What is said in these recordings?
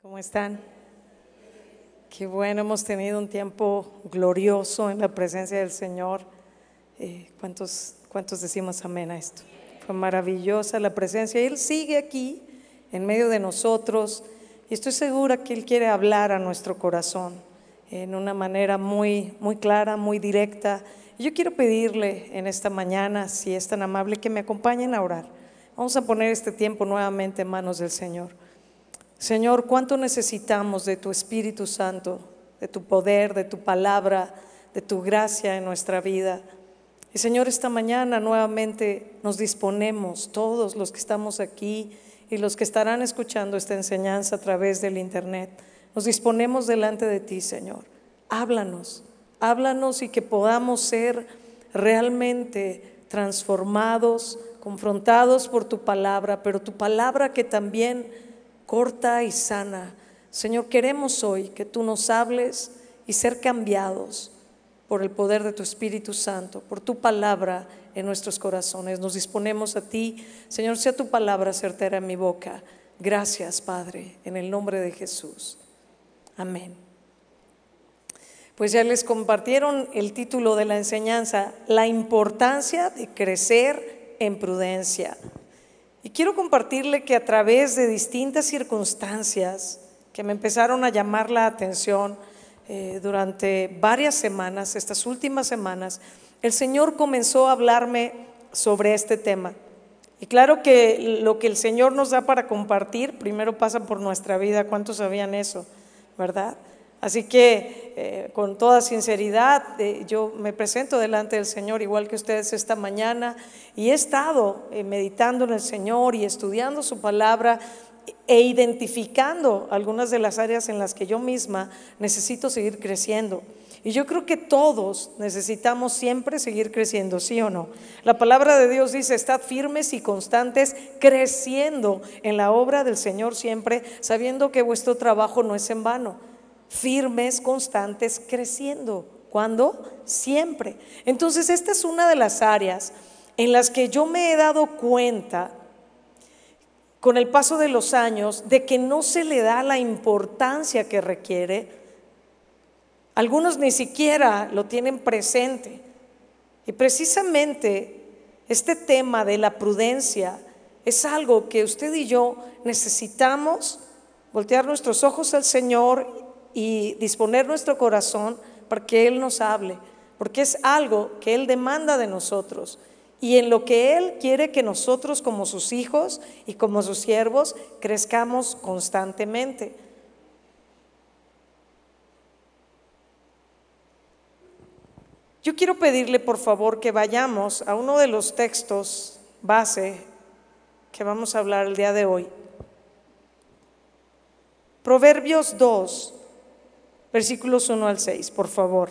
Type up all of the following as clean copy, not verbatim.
¿Cómo están? Qué bueno, hemos tenido un tiempo glorioso en la presencia del Señor. ¿Cuántos decimos amén a esto? Fue maravillosa la presencia. Él sigue aquí en medio de nosotros y estoy segura que Él quiere hablar a nuestro corazón en una manera muy clara, muy directa. Y yo quiero pedirle en esta mañana, si es tan amable, que me acompañen a orar. Vamos a poner este tiempo nuevamente en manos del Señor. Señor, cuánto necesitamos de tu Espíritu Santo, de tu poder, de tu palabra, de tu gracia en nuestra vida. Y Señor, esta mañana nuevamente nos disponemos, todos los que estamos aquí y los que estarán escuchando esta enseñanza a través del internet, nos disponemos delante de ti, Señor. Háblanos y que podamos ser realmente transformados, confrontados por tu palabra, pero tu palabra que también corta y sana. Señor, queremos hoy que tú nos hables y ser cambiados por el poder de tu Espíritu Santo, por tu palabra en nuestros corazones. Nos disponemos a ti, Señor, sea tu palabra certera en mi boca. Gracias, Padre, en el nombre de Jesús. Amén. Pues ya les compartieron el título de la enseñanza, la importancia de crecer en prudencia. Y quiero compartirle que a través de distintas circunstancias que me empezaron a llamar la atención durante varias semanas, estas últimas semanas, el Señor comenzó a hablarme sobre este tema. Y claro que lo que el Señor nos da para compartir primero pasa por nuestra vida. ¿Cuántos sabían eso? ¿Verdad? Así que con toda sinceridad yo me presento delante del Señor igual que ustedes esta mañana y he estado meditando en el Señor y estudiando su palabra e identificando algunas de las áreas en las que yo misma necesito seguir creciendo. Y yo creo que todos necesitamos siempre seguir creciendo, ¿sí o no? La palabra de Dios dice: estad firmes y constantes, creciendo en la obra del Señor siempre, sabiendo que vuestro trabajo no es en vano. Firmes, constantes, creciendo. ¿Cuándo? Siempre. Entonces esta es una de las áreas en las que yo me he dado cuenta con el paso de los años de que no se le da la importancia que requiere. Algunos ni siquiera lo tienen presente. Y precisamente este tema de la prudencia es algo que usted y yo necesitamos voltear nuestros ojos al Señor y disponer nuestro corazón para que Él nos hable, porque es algo que Él demanda de nosotros y en lo que Él quiere que nosotros como sus hijos y como sus siervos crezcamos constantemente. Yo quiero pedirle por favor que vayamos a uno de los textos base que vamos a hablar el día de hoy. Proverbios 2, versículos 1 al 6, por favor.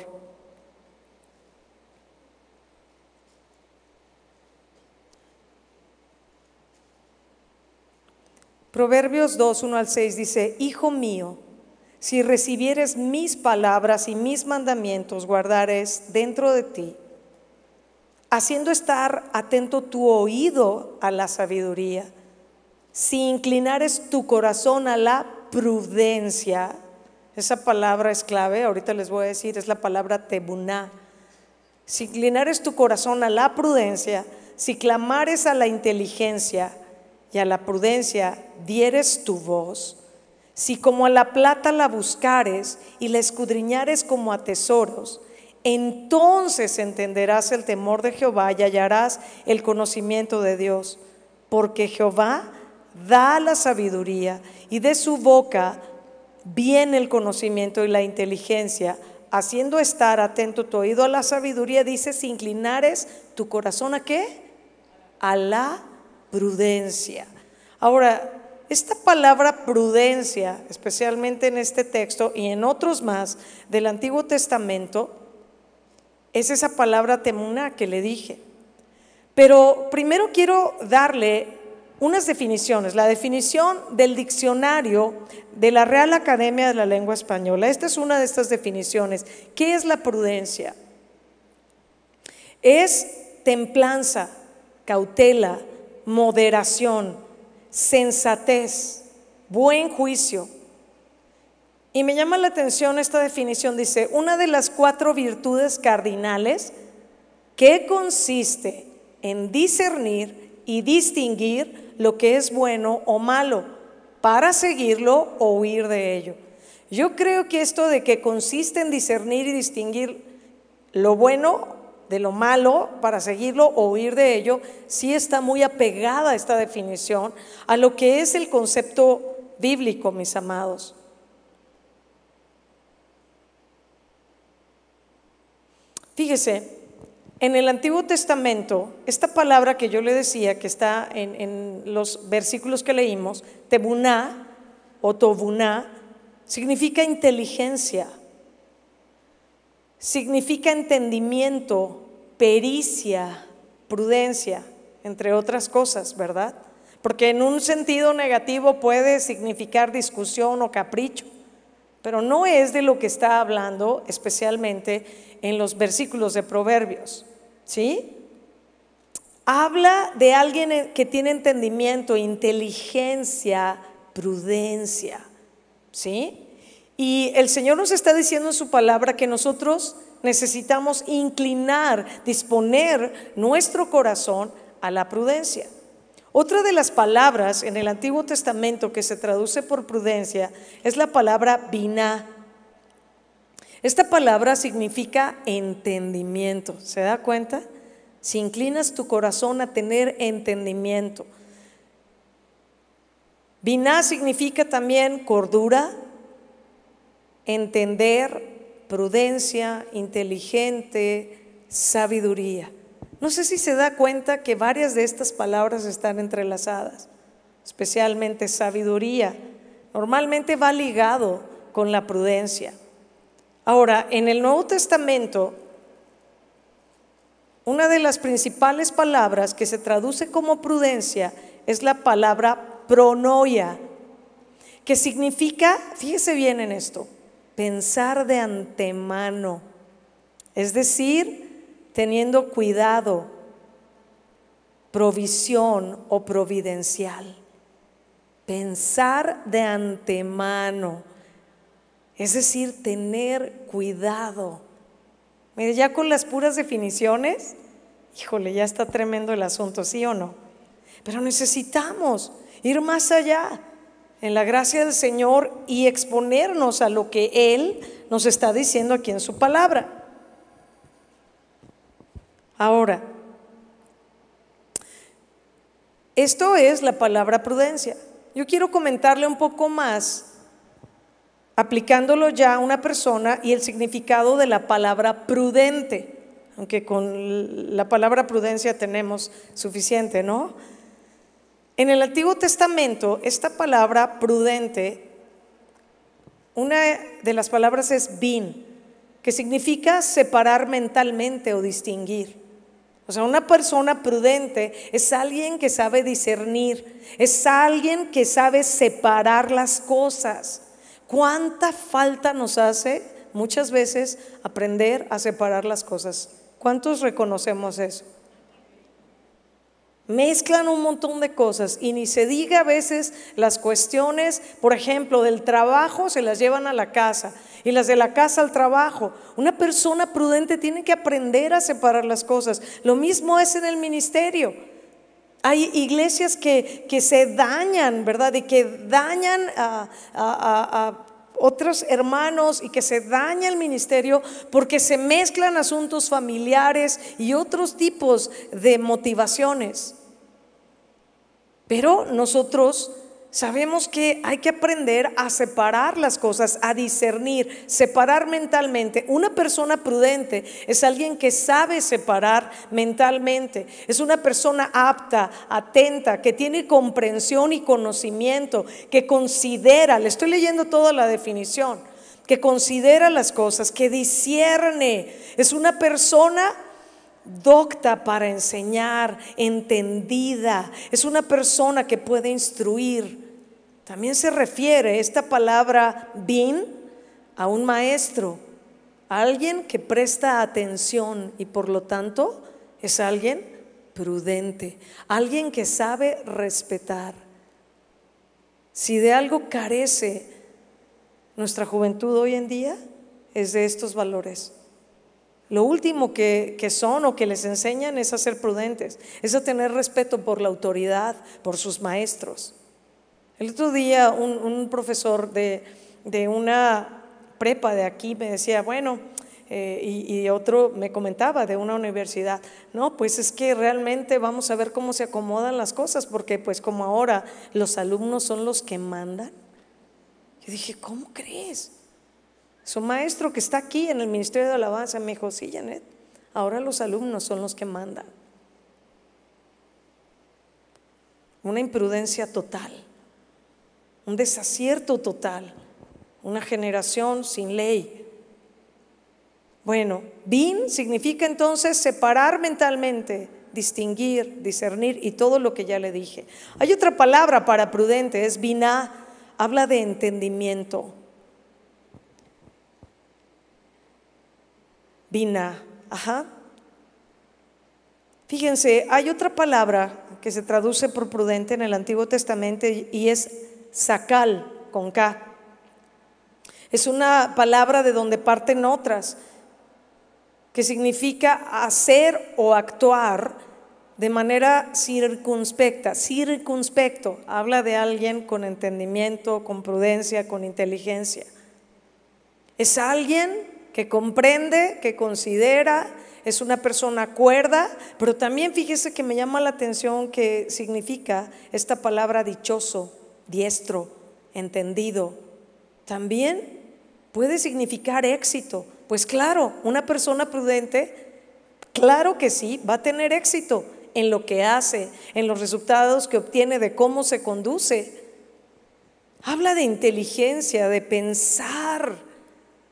Proverbios 2, 1 al 6 dice: Hijo mío, si recibieres mis palabras y mis mandamientos guardares dentro de ti, haciendo estar atento tu oído a la sabiduría, si inclinares tu corazón a la prudencia. Esa palabra es clave, ahorita les voy a decir, es la palabra tebuná. Si inclinares tu corazón a la prudencia, si clamares a la inteligencia y a la prudencia dieres tu voz, si como a la plata la buscares y la escudriñares como a tesoros, entonces entenderás el temor de Jehová y hallarás el conocimiento de Dios, porque Jehová da la sabiduría y de su boca viene el conocimiento y la inteligencia, haciendo estar atento tu oído a la sabiduría. Dice: si inclinares tu corazón ¿a qué? A la prudencia. Ahora, esta palabra prudencia, especialmente en este texto y en otros más del Antiguo Testamento, es esa palabra temuná que le dije. Pero primero quiero darle unas definiciones. La definición del diccionario de la Real Academia de la Lengua Española. Esta es una de estas definiciones. ¿Qué es la prudencia? Es templanza, cautela, moderación, sensatez, buen juicio, Y me llama la atención esta definición, dice, una de las 4 virtudes cardinales que consiste en discernir y distinguir lo que es bueno o malo para seguirlo o huir de ello. Yo creo que esto de que consiste en discernir y distinguir lo bueno de lo malo para seguirlo o huir de ello, sí está muy apegada a esta definición, a lo que es el concepto bíblico, mis amados. Fíjese, en el Antiguo Testamento, esta palabra que yo le decía que está en los versículos que leímos, tebuná o tobuná, significa inteligencia, significa entendimiento, pericia, prudencia, entre otras cosas, ¿verdad? Porque en un sentido negativo puede significar discusión o capricho, pero no es de lo que está hablando especialmente en los versículos de Proverbios, ¿sí? Habla de alguien que tiene entendimiento, inteligencia, prudencia, ¿sí? Y el Señor nos está diciendo en su palabra que nosotros necesitamos inclinar, disponer nuestro corazón a la prudencia. Otra de las palabras en el Antiguo Testamento que se traduce por prudencia es la palabra biná. Esta palabra significa entendimiento. ¿Se da cuenta? Si inclinas tu corazón a tener entendimiento. Biná significa también cordura, entender, prudencia, inteligente, sabiduría. No sé si se da cuenta que varias de estas palabras están entrelazadas, especialmente sabiduría. Normalmente va ligado con la prudencia. Ahora, en el Nuevo Testamento, una de las principales palabras que se traduce como prudencia es la palabra pronoia, que significa, fíjese bien en esto, pensar de antemano, es decir, teniendo cuidado, provisión o providencial. Pensar de antemano, es decir, tener cuidado. Mire, ya con las puras definiciones, híjole, ya está tremendo el asunto, ¿sí o no? Pero necesitamos ir más allá en la gracia del Señor y exponernos a lo que Él nos está diciendo aquí en su palabra. Ahora, esto es la palabra prudencia. Yo quiero comentarle un poco más, aplicándolo ya a una persona y el significado de la palabra prudente, aunque con la palabra prudencia tenemos suficiente, ¿no? En el Antiguo Testamento, esta palabra prudente, una de las palabras es bin, que significa separar mentalmente o distinguir. O sea, una persona prudente es alguien que sabe discernir, es alguien que sabe separar las cosas. ¿Cuánta falta nos hace muchas veces aprender a separar las cosas? ¿Cuántos reconocemos eso? Mezclan un montón de cosas y ni se diga a veces las cuestiones, por ejemplo, del trabajo se las llevan a la casa y las de la casa al trabajo. Una persona prudente tiene que aprender a separar las cosas. Lo mismo es en el ministerio. Hay iglesias que se dañan, ¿verdad? Y que dañan a otros hermanos y que se daña el ministerio porque se mezclan asuntos familiares y otros tipos de motivaciones. Pero nosotros sabemos que hay que aprender a separar las cosas, a discernir, separar mentalmente. Una persona prudente es alguien que sabe separar mentalmente, es una persona apta, atenta, que tiene comprensión y conocimiento, que considera, le estoy leyendo toda la definición, que considera las cosas, que discierne, es una persona docta para enseñar, entendida, es una persona que puede instruir. También se refiere esta palabra bin a un maestro, a alguien que presta atención y por lo tanto es alguien prudente, alguien que sabe respetar. Si de algo carece nuestra juventud hoy en día es de estos valores. Lo último que son o que les enseñan es a ser prudentes, es a tener respeto por la autoridad, por sus maestros. El otro día un profesor de una prepa de aquí me decía, bueno, y otro me comentaba de una universidad, no, pues es que realmente vamos a ver cómo se acomodan las cosas, porque pues como ahora los alumnos son los que mandan. Yo dije, ¿cómo crees? Su maestro que está aquí en el Ministerio de Alabanza me dijo, sí, Janet, ahora los alumnos son los que mandan. Una imprudencia total, un desacierto total, una generación sin ley. Bueno, bin significa entonces separar mentalmente, distinguir, discernir y todo lo que ya le dije. Hay otra palabra para prudente, es biná, habla de entendimiento. Biná, Fíjense, hay otra palabra que se traduce por prudente en el Antiguo Testamento y es sacal, con K. Es una palabra de donde parten otras, que significa hacer o actuar de manera circunspecta. Circunspecto, habla de alguien con entendimiento, con prudencia, con inteligencia. Es alguien que comprende, que considera, es una persona cuerda, pero también fíjese que me llama la atención que significa esta palabra dichoso, diestro, entendido. También puede significar éxito. Pues claro, una persona prudente, claro que sí, va a tener éxito en lo que hace, en los resultados que obtiene, de cómo se conduce. Habla de inteligencia, de pensar.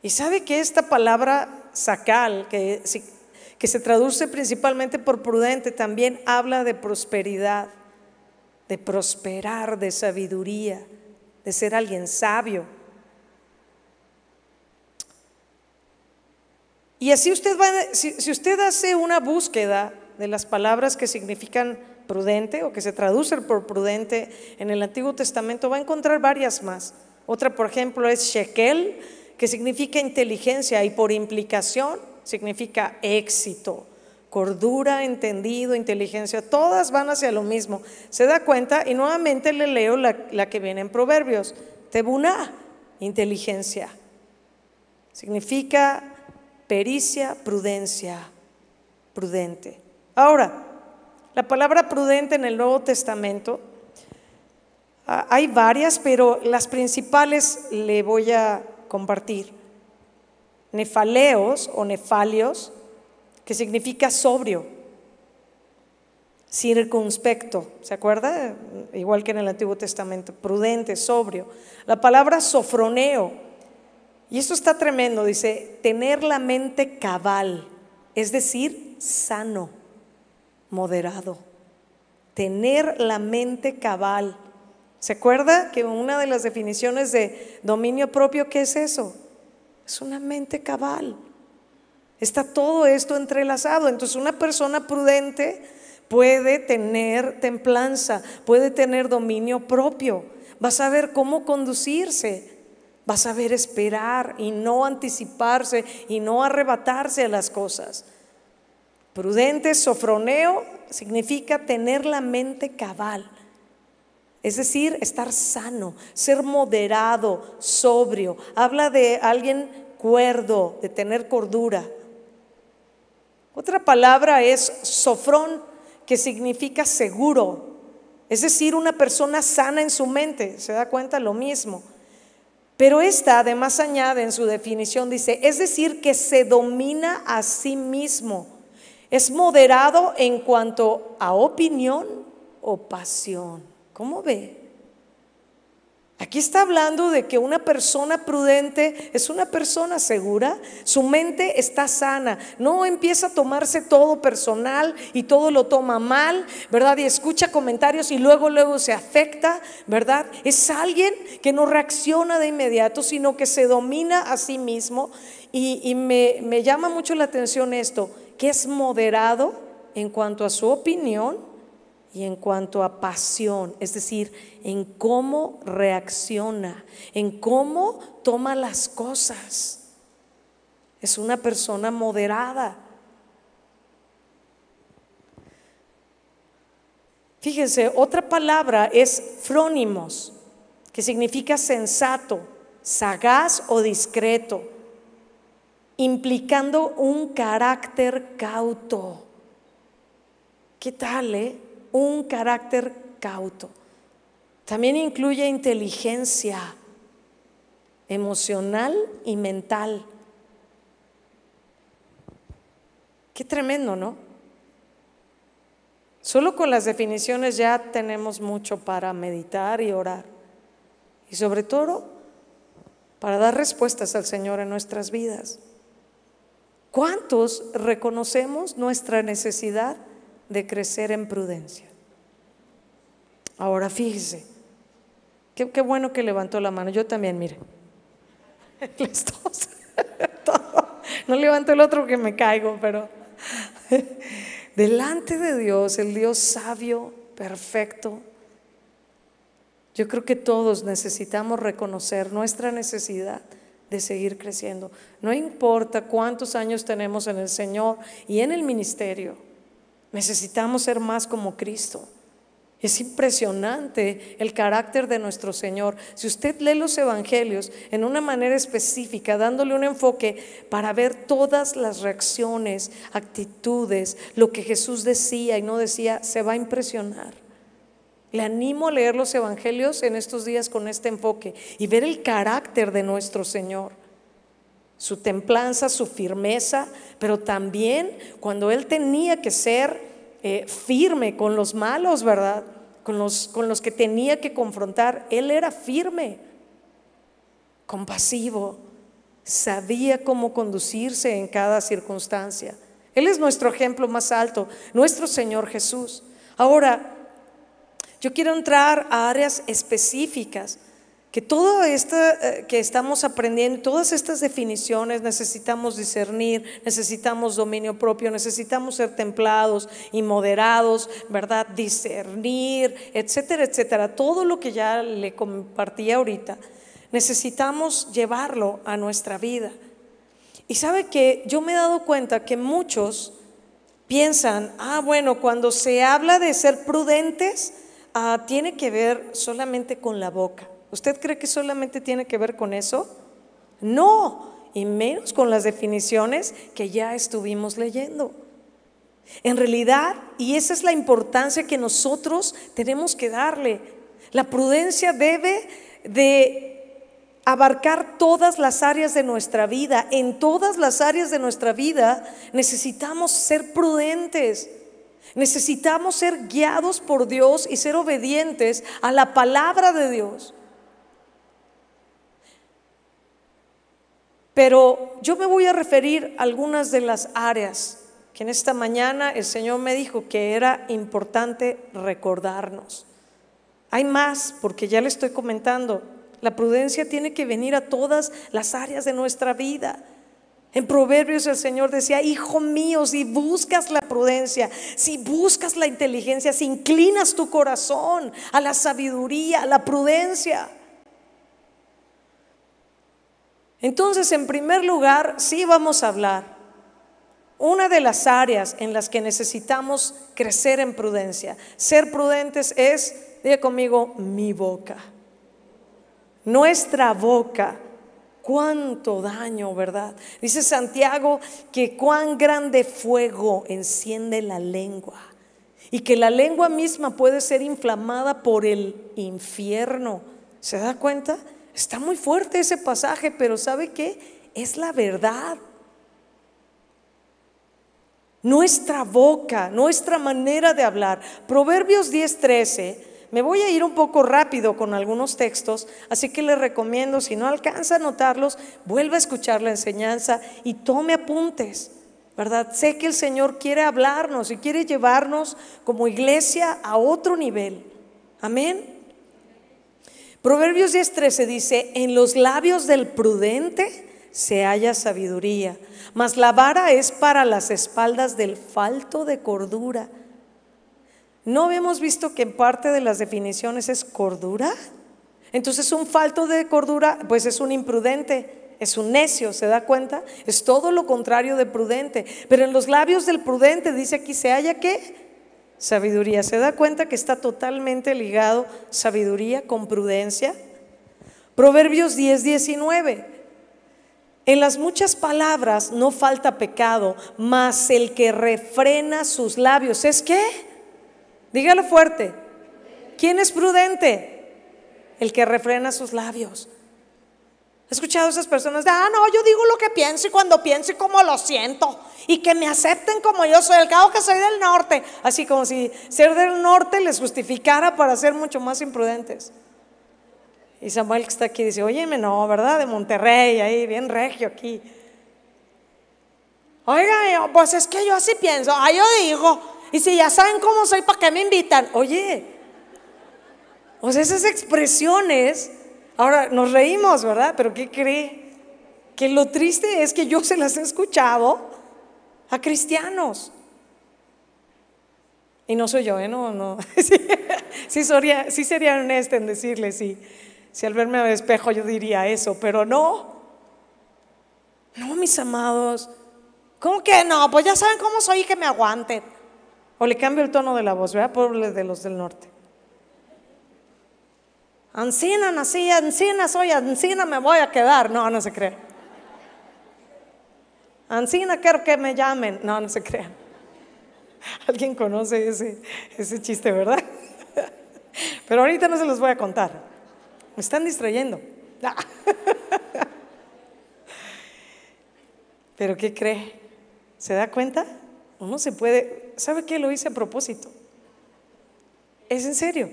Y sabe que esta palabra sacal, que se traduce principalmente por prudente, también habla de prosperidad, de prosperar, de sabiduría, de ser alguien sabio. Y así si usted hace una búsqueda de las palabras que significan prudente o que se traducen por prudente en el Antiguo Testamento, va a encontrar varias más. Otra, por ejemplo, es shekel, que significa inteligencia y por implicación significa éxito, cordura, entendido, inteligencia, todas van hacia lo mismo. ¿Se da cuenta? Y nuevamente le leo la que viene en Proverbios, tebuná, inteligencia, significa pericia, prudencia, prudente. Ahora, la palabra prudente en el Nuevo Testamento, hay varias, pero las principales le voy a compartir. Nefaleos o nefalios, que significa sobrio, circunspecto, ¿se acuerda? Igual que en el Antiguo Testamento, prudente, sobrio. La palabra sofroneo, y esto está tremendo, dice, tener la mente cabal, es decir, sano, moderado. Tener la mente cabal. ¿Se acuerda que una de las definiciones de dominio propio, qué es eso? Es una mente cabal. Está todo esto entrelazado. Entonces una persona prudente puede tener templanza, puede tener dominio propio, va a saber cómo conducirse, va a saber esperar y no anticiparse y no arrebatarse a las cosas. Prudente, sofroneo, significa tener la mente cabal. Es decir, estar sano, ser moderado, sobrio. Habla de alguien cuerdo, de tener cordura. Otra palabra es sofrón, que significa seguro. Es decir, una persona sana en su mente. ¿Se da cuenta? Lo mismo. Pero esta además añade en su definición, dice, es decir, que se domina a sí mismo. Es moderado en cuanto a opinión o pasión. ¿Cómo ve? Aquí está hablando de que una persona prudente es una persona segura, su mente está sana, no empieza a tomarse todo personal y todo lo toma mal, ¿verdad? Y escucha comentarios y luego se afecta, ¿verdad? Es alguien que no reacciona de inmediato, sino que se domina a sí mismo. Y me llama mucho la atención esto, que es moderado en cuanto a su opinión y en cuanto a pasión, es decir, en cómo reacciona, en cómo toma las cosas. Es una persona moderada. Fíjense, otra palabra es frónimos, que significa sensato, sagaz o discreto, implicando un carácter cauto. ¿Qué tal, un carácter cauto? También incluye inteligencia emocional y mental. Qué tremendo, ¿no? Solo con las definiciones ya tenemos mucho para meditar y orar. Y sobre todo, para dar respuestas al Señor en nuestras vidas. ¿Cuántos reconocemos nuestra necesidad de crecer en prudencia? Ahora fíjese, qué bueno que levantó la mano. Yo también, mire. Les tos. No levanto el otro que me caigo, pero delante de Dios, el Dios sabio, perfecto, yo creo que todos necesitamos reconocer nuestra necesidad de seguir creciendo. No importa cuántos años tenemos en el Señor y en el ministerio, necesitamos ser más como Cristo. Es impresionante el carácter de nuestro Señor. Si usted lee los evangelios en una manera específica, dándole un enfoque para ver todas las reacciones, actitudes, lo que Jesús decía y no decía, se va a impresionar. Le animo a leer los evangelios en estos días con este enfoque y ver el carácter de nuestro Señor, su templanza, su firmeza, pero también cuando Él tenía que ser firme con los malos, ¿verdad? Con los que tenía que confrontar, Él era firme, compasivo, sabía cómo conducirse en cada circunstancia. Él es nuestro ejemplo más alto, nuestro Señor Jesús. Ahora, yo quiero entrar a áreas específicas que todo esto que estamos aprendiendo, todas estas definiciones, necesitamos discernir, necesitamos dominio propio, necesitamos ser templados y moderados, ¿verdad? Discernir, etcétera, etcétera. Todo lo que ya le compartí ahorita, necesitamos llevarlo a nuestra vida. Y sabe que yo me he dado cuenta que muchos piensan, bueno, cuando se habla de ser prudentes, tiene que ver solamente con la boca. ¿Usted cree que solamente tiene que ver con eso? No, y menos con las definiciones que ya estuvimos leyendo. En realidad, y esa es la importancia que nosotros tenemos que darle, la prudencia debe de abarcar todas las áreas de nuestra vida. En todas las áreas de nuestra vida necesitamos ser prudentes. Necesitamos ser guiados por Dios y ser obedientes a la palabra de Dios. Pero yo me voy a referir a algunas de las áreas que en esta mañana el Señor me dijo que era importante recordarnos. Hay más, porque ya le estoy comentando, la prudencia tiene que venir a todas las áreas de nuestra vida. En Proverbios el Señor decía, hijo mío, si buscas la prudencia, si buscas la inteligencia, si inclinas tu corazón a la sabiduría, a la prudencia. Entonces, en primer lugar, sí vamos a hablar. Una de las áreas en las que necesitamos crecer en prudencia, ser prudentes es, diga conmigo, mi boca. Nuestra boca. Cuánto daño, ¿verdad? Dice Santiago que cuán grande fuego enciende la lengua y que la lengua misma puede ser inflamada por el infierno. ¿Se da cuenta? Está muy fuerte ese pasaje, pero ¿sabe qué? Es la verdad. Nuestra boca, nuestra manera de hablar. Proverbios 10:13. Me voy a ir un poco rápido con algunos textos, así que les recomiendo, si no alcanza a anotarlos, vuelva a escuchar la enseñanza y tome apuntes, ¿verdad? Sé que el Señor quiere hablarnos y quiere llevarnos como iglesia a otro nivel. Amén. Proverbios 10:13 dice, en los labios del prudente se halla sabiduría, mas la vara es para las espaldas del falto de cordura. ¿No habíamos visto que en parte de las definiciones es cordura? Entonces un falto de cordura pues es un imprudente, es un necio, ¿se da cuenta? Es todo lo contrario de prudente. Pero en los labios del prudente dice aquí se halla ¿qué? Sabiduría. ¿Se da cuenta que está totalmente ligado sabiduría con prudencia? Proverbios 10:19. En las muchas palabras no falta pecado, mas el que refrena sus labios ¿es qué? Dígalo fuerte. ¿Quién es prudente? El que refrena sus labios. He escuchado a esas personas de, no, yo digo lo que pienso y cuando pienso y como lo siento, y que me acepten como yo soy, al cabo que soy del norte. Así como si ser del norte les justificara para ser mucho más imprudentes. Y Samuel que está aquí dice, óyeme, no, ¿verdad? De Monterrey, ahí bien regio aquí. Oiga, pues es que yo así pienso, yo digo, y si ya saben cómo soy, ¿para qué me invitan? Oye, o sea, esas expresiones, ahora nos reímos, ¿verdad? Pero ¿qué cree? Que lo triste es que yo se las he escuchado a cristianos. Y no soy yo, no. Sí sería honesta en decirle, sí. Si al verme al espejo yo diría eso, pero no, mis amados. ¿Cómo que no? Pues ya saben cómo soy y que me aguanten. O le cambio el tono de la voz, ¿verdad? Pobres de los del norte. Ancina nací, ancina soy, ancina me voy a quedar. No se crean. Ancina quiero que me llamen. No se crean. Alguien conoce ese chiste, ¿verdad? Pero ahorita no se los voy a contar. Me están distrayendo. Pero ¿qué cree? ¿Se da cuenta? Uno se puede. ¿Sabe qué? Lo hice a propósito. ¿Es en serio?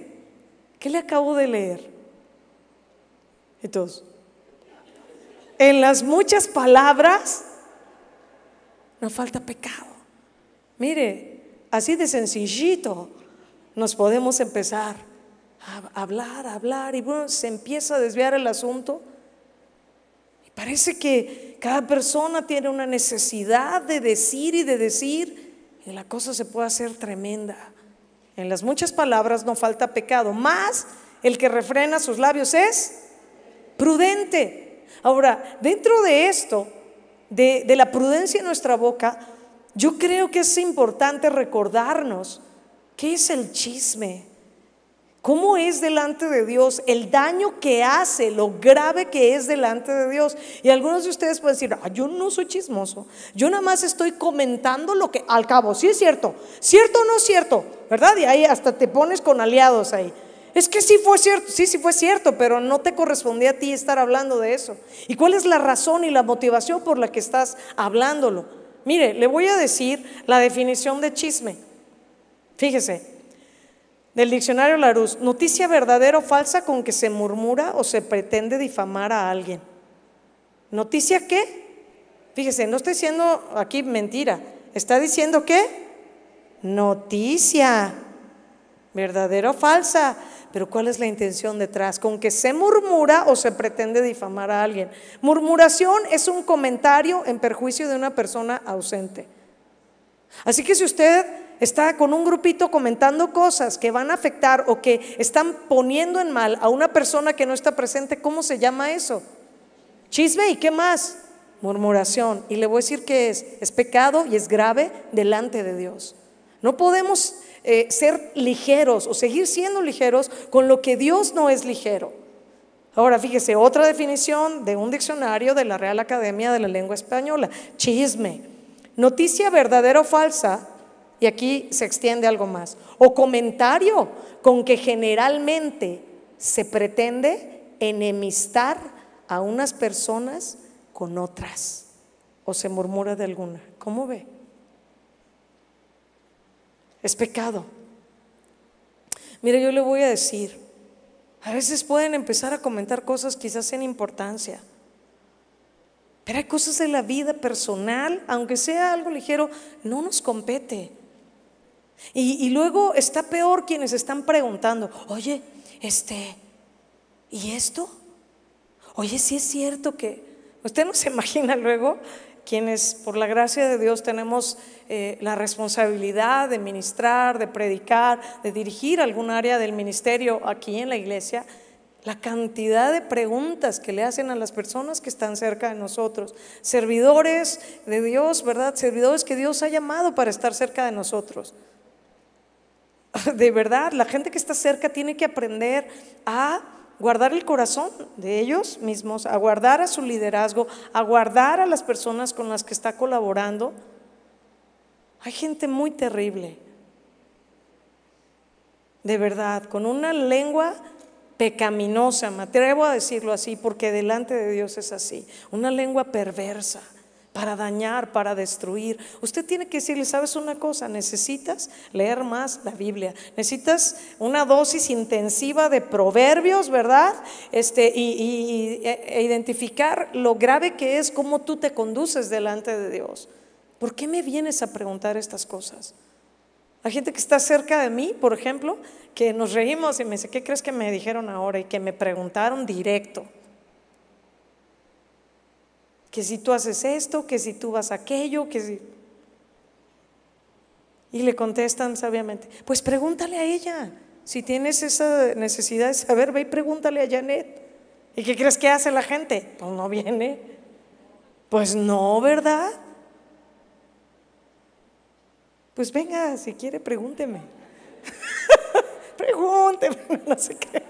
¿Qué le acabo de leer? Entonces, en las muchas palabras no falta pecado. Mire, así de sencillito nos podemos empezar a hablar y bueno, se empieza a desviar el asunto y parece que cada persona tiene una necesidad de decir y la cosa se puede hacer tremenda. En las muchas palabras no falta pecado, más el que refrena sus labios es prudente. Ahora, dentro de esto, de la prudencia en nuestra boca, yo creo que es importante recordarnos qué es el chisme, cómo es delante de Dios, el daño que hace, lo grave que es delante de Dios. Y algunos de ustedes pueden decir, yo no soy chismoso, yo nada más estoy comentando lo que al cabo, sí es cierto, cierto o no es cierto, ¿verdad? Y ahí hasta te pones con aliados ahí. Es que sí fue cierto, sí fue cierto, pero no te correspondía a ti estar hablando de eso. ¿Y cuál es la razón y la motivación por la que estás hablándolo? Mire, le voy a decir la definición de chisme. Fíjese, del diccionario Larousse: noticia verdadera o falsa con que se murmura o se pretende difamar a alguien. ¿Noticia qué? Fíjese, no estoy diciendo aquí mentira, está diciendo ¿qué? Noticia, verdadera o falsa. Pero ¿cuál es la intención detrás? Con que se murmura o se pretende difamar a alguien. Murmuración es un comentario en perjuicio de una persona ausente. Así que si usted está con un grupito comentando cosas que van a afectar o que están poniendo en mal a una persona que no está presente, ¿cómo se llama eso? Chisme. ¿Y qué más? Murmuración. Y le voy a decir que es pecado y es grave delante de Dios. No podemos ser ligeros o seguir siendo ligeros con lo que Dios no es ligero. Ahora fíjese, otra definición de un diccionario de la Real Academia de la Lengua Española: chisme, noticia verdadera o falsa, y aquí se extiende algo más, o comentario con que generalmente se pretende enemistar a unas personas con otras, o se murmura de alguna. ¿Cómo ve? Es pecado. Mire, yo le voy a decir, a veces pueden empezar a comentar cosas quizás sin importancia, pero hay cosas de la vida personal, aunque sea algo ligero, no nos compete. Y luego está peor quienes están preguntando, oye, ¿y esto? Oye, sí es cierto que… Usted no se imagina luego quienes por la gracia de Dios tenemos la responsabilidad de ministrar, de predicar, de dirigir algún área del ministerio aquí en la iglesia, la cantidad de preguntas que le hacen a las personas que están cerca de nosotros, servidores de Dios, ¿verdad? Servidores que Dios ha llamado para estar cerca de nosotros. De verdad, la gente que está cerca tiene que aprender a guardar el corazón de ellos mismos, a guardar a su liderazgo, a guardar a las personas con las que está colaborando. Hay gente muy terrible, de verdad, con una lengua pecaminosa, me atrevo a decirlo así, porque delante de Dios es así, una lengua perversa para dañar, para destruir. Usted tiene que decirle, ¿sabes una cosa? Necesitas leer más la Biblia, necesitas una dosis intensiva de proverbios, ¿verdad? E identificar lo grave que es cómo tú te conduces delante de Dios. ¿Por qué me vienes a preguntar estas cosas? Hay gente que está cerca de mí, por ejemplo, que nos reímos y me dice, ¿qué crees que me dijeron ahora? Y que me preguntaron directo, que si tú haces esto, que si tú vas a aquello, que si... Y le contestan sabiamente, pues pregúntale a ella, si tienes esa necesidad de saber, ve y pregúntale a Janet. ¿Y qué crees que hace la gente? Pues no viene. Pues no, ¿verdad? Pues venga, si quiere, pregúnteme. Pregúnteme, no sé qué.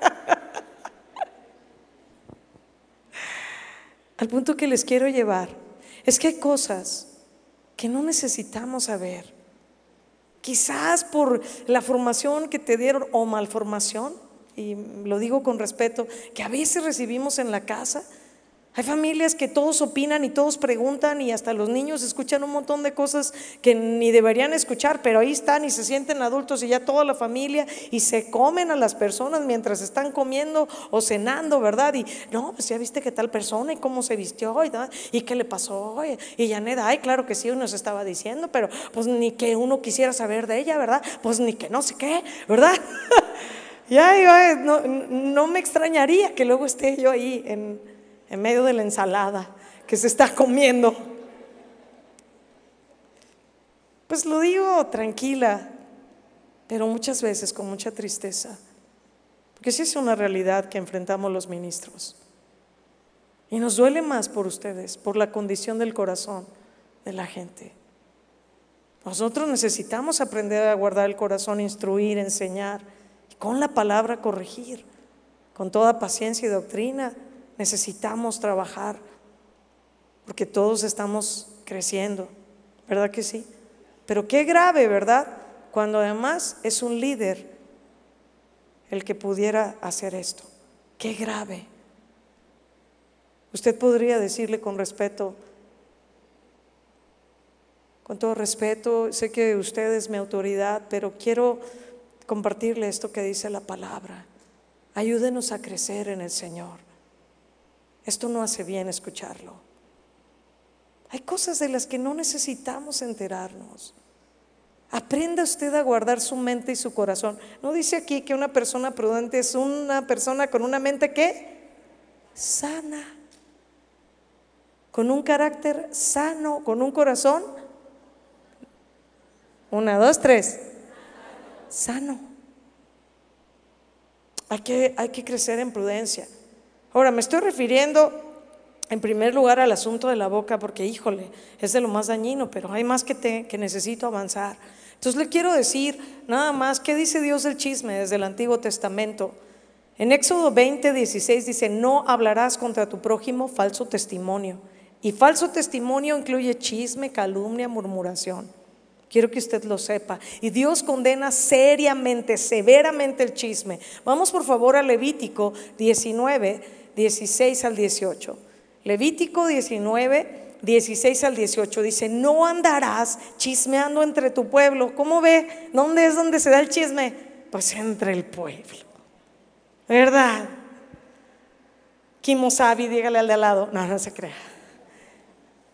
Al punto que les quiero llevar es que hay cosas que no necesitamos saber. Quizás por la formación que te dieron o malformación, y lo digo con respeto, que a veces recibimos en la casa. Hay familias que todos opinan y todos preguntan y hasta los niños escuchan un montón de cosas que ni deberían escuchar, pero ahí están y se sienten adultos y ya toda la familia y se comen a las personas mientras están comiendo o cenando, ¿verdad? Y no, pues ya viste que tal persona y cómo se vistió y qué le pasó y Janet, ay, claro que sí, uno se estaba diciendo, pero pues ni que uno quisiera saber de ella, ¿verdad? Pues ni que no sé qué, ¿verdad? Ya, no me extrañaría que luego esté yo ahí en medio de la ensalada que se está comiendo. Pues lo digo tranquila, pero muchas veces con mucha tristeza, porque sí es una realidad que enfrentamos los ministros y nos duele más por ustedes, por la condición del corazón de la gente. Nosotros necesitamos aprender a guardar el corazón, instruir, enseñar y con la palabra corregir, con toda paciencia y doctrina. Necesitamos trabajar porque todos estamos creciendo, ¿verdad que sí? Pero qué grave, ¿verdad? Cuando además es un líder el que pudiera hacer esto. Qué grave. Usted podría decirle con respeto, con todo respeto, sé que usted es mi autoridad, pero quiero compartirle esto que dice la palabra. Ayúdenos a crecer en el Señor. Esto no hace bien escucharlo. Hay cosas de las que no necesitamos enterarnos. Aprenda usted a guardar su mente y su corazón. ¿No dice aquí que una persona prudente es una persona con una mente ¿qué? Sana, con un carácter sano, con un corazón? 1, 2, 3. Sano. Hay que crecer en prudencia. Ahora, me estoy refiriendo en primer lugar al asunto de la boca, porque híjole, es de lo más dañino, pero hay más que necesito avanzar. Entonces le quiero decir nada más, ¿qué dice Dios del chisme desde el Antiguo Testamento? En Éxodo 20:16 dice, no hablarás contra tu prójimo falso testimonio. Y falso testimonio incluye chisme, calumnia, murmuración. Quiero que usted lo sepa. Y Dios condena seriamente, severamente el chisme. Vamos por favor a Levítico 19:16 al 18. Levítico 19:16 al 18 dice, no andarás chismeando entre tu pueblo. ¿Cómo ve? ¿Dónde es donde se da el chisme? Pues entre el pueblo, ¿verdad? Kimosabi, dígale al de al lado. No se crea.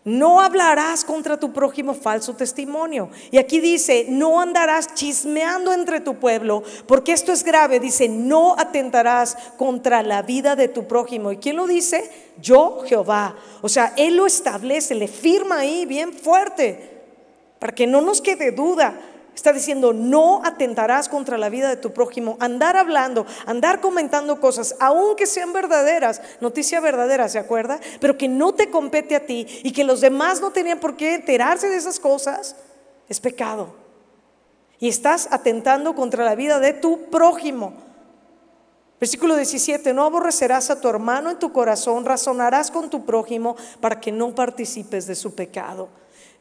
No hablarás contra tu prójimo falso testimonio. Y aquí dice, no andarás chismeando entre tu pueblo, porque esto es grave. Dice, no atentarás contra la vida de tu prójimo. ¿Y quién lo dice? Yo, Jehová. O sea, Él lo establece, le firma ahí bien fuerte, para que no nos quede duda. Está diciendo, no atentarás contra la vida de tu prójimo. Andar hablando, andar comentando cosas, aunque sean verdaderas, noticia verdadera, ¿se acuerda? Pero que no te compete a ti y que los demás no tenían por qué enterarse de esas cosas, es pecado. Y estás atentando contra la vida de tu prójimo. Versículo 17, no aborrecerás a tu hermano en tu corazón, razonarás con tu prójimo para que no participes de su pecado.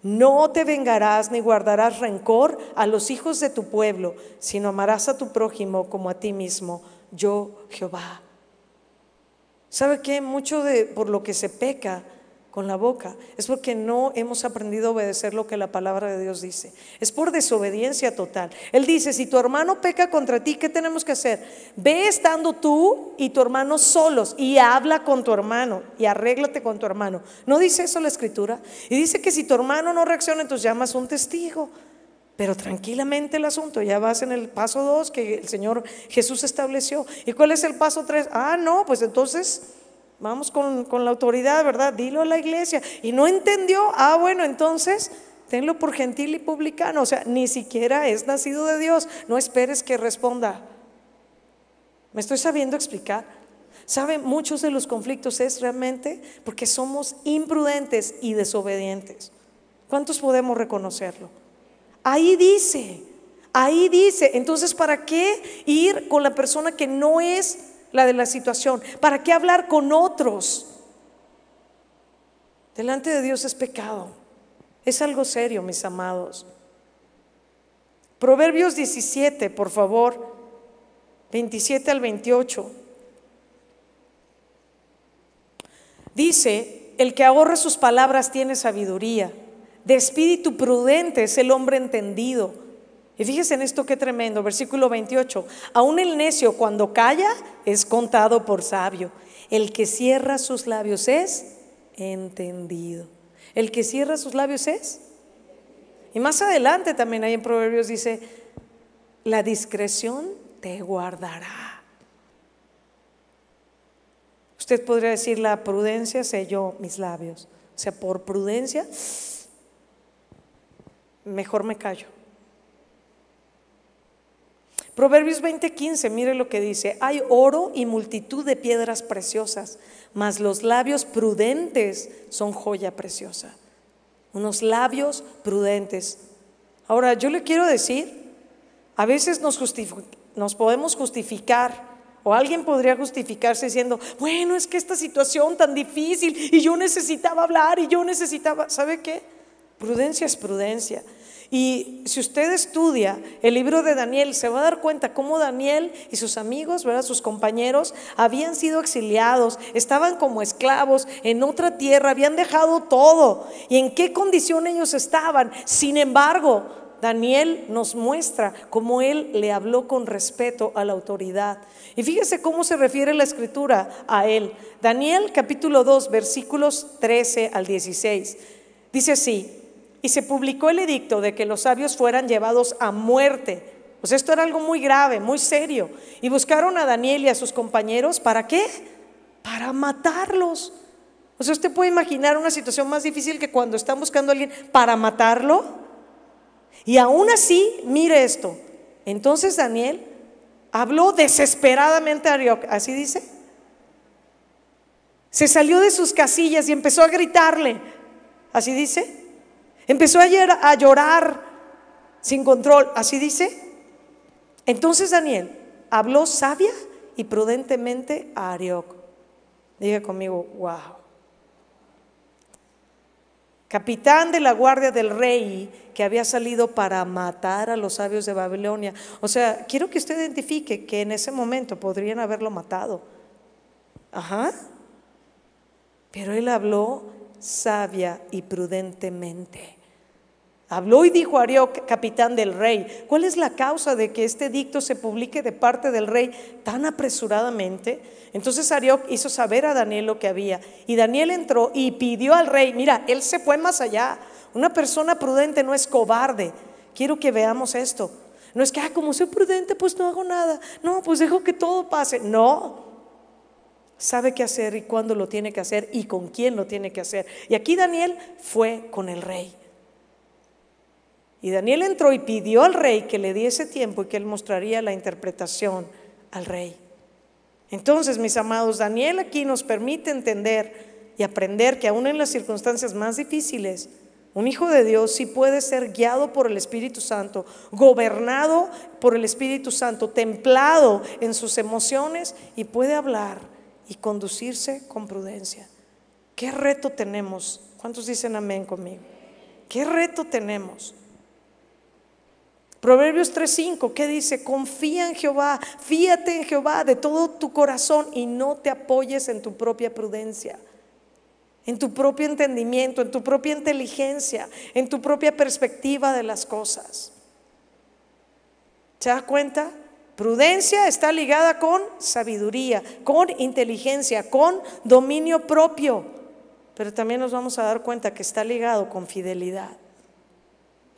No te vengarás ni guardarás rencor a los hijos de tu pueblo, sino amarás a tu prójimo como a ti mismo, yo Jehová. ¿Sabe qué? Mucho de por lo que se peca con la boca es porque no hemos aprendido a obedecer lo que la palabra de Dios dice. Es por desobediencia total. Él dice, si tu hermano peca contra ti, ¿qué tenemos que hacer? Ve estando tú y tu hermano solos y habla con tu hermano y arréglate con tu hermano. ¿No dice eso la escritura? Y dice que si tu hermano no reacciona, entonces llamas a un testigo. Pero tranquilamente el asunto, ya vas en el paso 2 que el Señor Jesús estableció. ¿Y cuál es el paso 3? No, pues entonces vamos con la autoridad, ¿verdad? Dilo a la iglesia. Y no entendió, bueno, entonces tenlo por gentil y publicano. O sea, ni siquiera es nacido de Dios. No esperes que responda. ¿Me estoy sabiendo explicar? ¿Saben? Muchos de los conflictos es realmente porque somos imprudentes y desobedientes. ¿Cuántos podemos reconocerlo? Ahí dice. Entonces, ¿para qué ir con la persona que no es la de la situación? ¿Para qué hablar con otros? Delante de Dios es pecado. Es algo serio, mis amados. Proverbios 17, por favor, 27 al 28. Dice, el que ahorra sus palabras tiene sabiduría, de espíritu prudente es el hombre entendido. Y fíjese en esto qué tremendo, versículo 28. Aún el necio cuando calla es contado por sabio. El que cierra sus labios es entendido. El que cierra sus labios es. Y más adelante también ahí en Proverbios dice, la discreción te guardará. Usted podría decir, la prudencia selló mis labios. O sea, por prudencia, mejor me callo. Proverbios 20:15, mire lo que dice, hay oro y multitud de piedras preciosas, mas los labios prudentes son joya preciosa. Unos labios prudentes. Ahora, yo le quiero decir, a veces nos podemos justificar, o alguien podría justificarse diciendo, bueno, es que esta situación tan difícil y yo necesitaba hablar y yo necesitaba, ¿sabe qué? Prudencia es prudencia. Y si usted estudia el libro de Daniel, se va a dar cuenta cómo Daniel y sus amigos, ¿verdad?, sus compañeros, habían sido exiliados, estaban como esclavos en otra tierra, habían dejado todo. ¿Y en qué condición ellos estaban? Sin embargo, Daniel nos muestra cómo él le habló con respeto a la autoridad. Y fíjese cómo se refiere la escritura a él. Daniel capítulo 2 versículos 13 al 16. Dice así, y se publicó el edicto de que los sabios fueran llevados a muerte. Pues esto era algo muy grave, muy serio. Y buscaron a Daniel y a sus compañeros, ¿para qué? Para matarlos. O sea, usted puede imaginar una situación más difícil que cuando están buscando a alguien para matarlo. Y aún así, mire esto. Entonces Daniel habló desesperadamente a Arioc, así dice. Se salió de sus casillas y empezó a gritarle, así dice. Empezó a llorar sin control, así dice. Entonces Daniel habló sabia y prudentemente a Arioc. Diga conmigo, wow. Capitán de la guardia del rey que había salido para matar a los sabios de Babilonia. O sea, quiero que usted identifique que en ese momento podrían haberlo matado. Pero él habló sabia y prudentemente. Habló y dijo a Arioc, capitán del rey: ¿cuál es la causa de que este edicto se publique de parte del rey tan apresuradamente? Entonces Arioc hizo saber a Daniel lo que había, y Daniel entró y pidió al rey. Mira, él se fue más allá. Una persona prudente no es cobarde. Quiero que veamos esto. No es que como soy prudente pues no hago nada, no, pues dejo que todo pase. No, sabe qué hacer y cuándo lo tiene que hacer y con quién lo tiene que hacer. Y aquí Daniel fue con el rey. Y Daniel entró y pidió al rey que le diese tiempo y que él mostraría la interpretación al rey. Entonces, mis amados, Daniel aquí nos permite entender y aprender que aún en las circunstancias más difíciles, un hijo de Dios sí puede ser guiado por el Espíritu Santo, gobernado por el Espíritu Santo, templado en sus emociones, y puede hablar y conducirse con prudencia. ¿Qué reto tenemos? ¿Cuántos dicen amén conmigo? ¿Qué reto tenemos? Proverbios 3:5, ¿qué dice? Confía en Jehová, fíate en Jehová de todo tu corazón y no te apoyes en tu propia prudencia, en tu propio entendimiento, en tu propia inteligencia, en tu propia perspectiva de las cosas. ¿Se da cuenta? Prudencia está ligada con sabiduría, con inteligencia, con dominio propio, pero también nos vamos a dar cuenta que está ligado con fidelidad.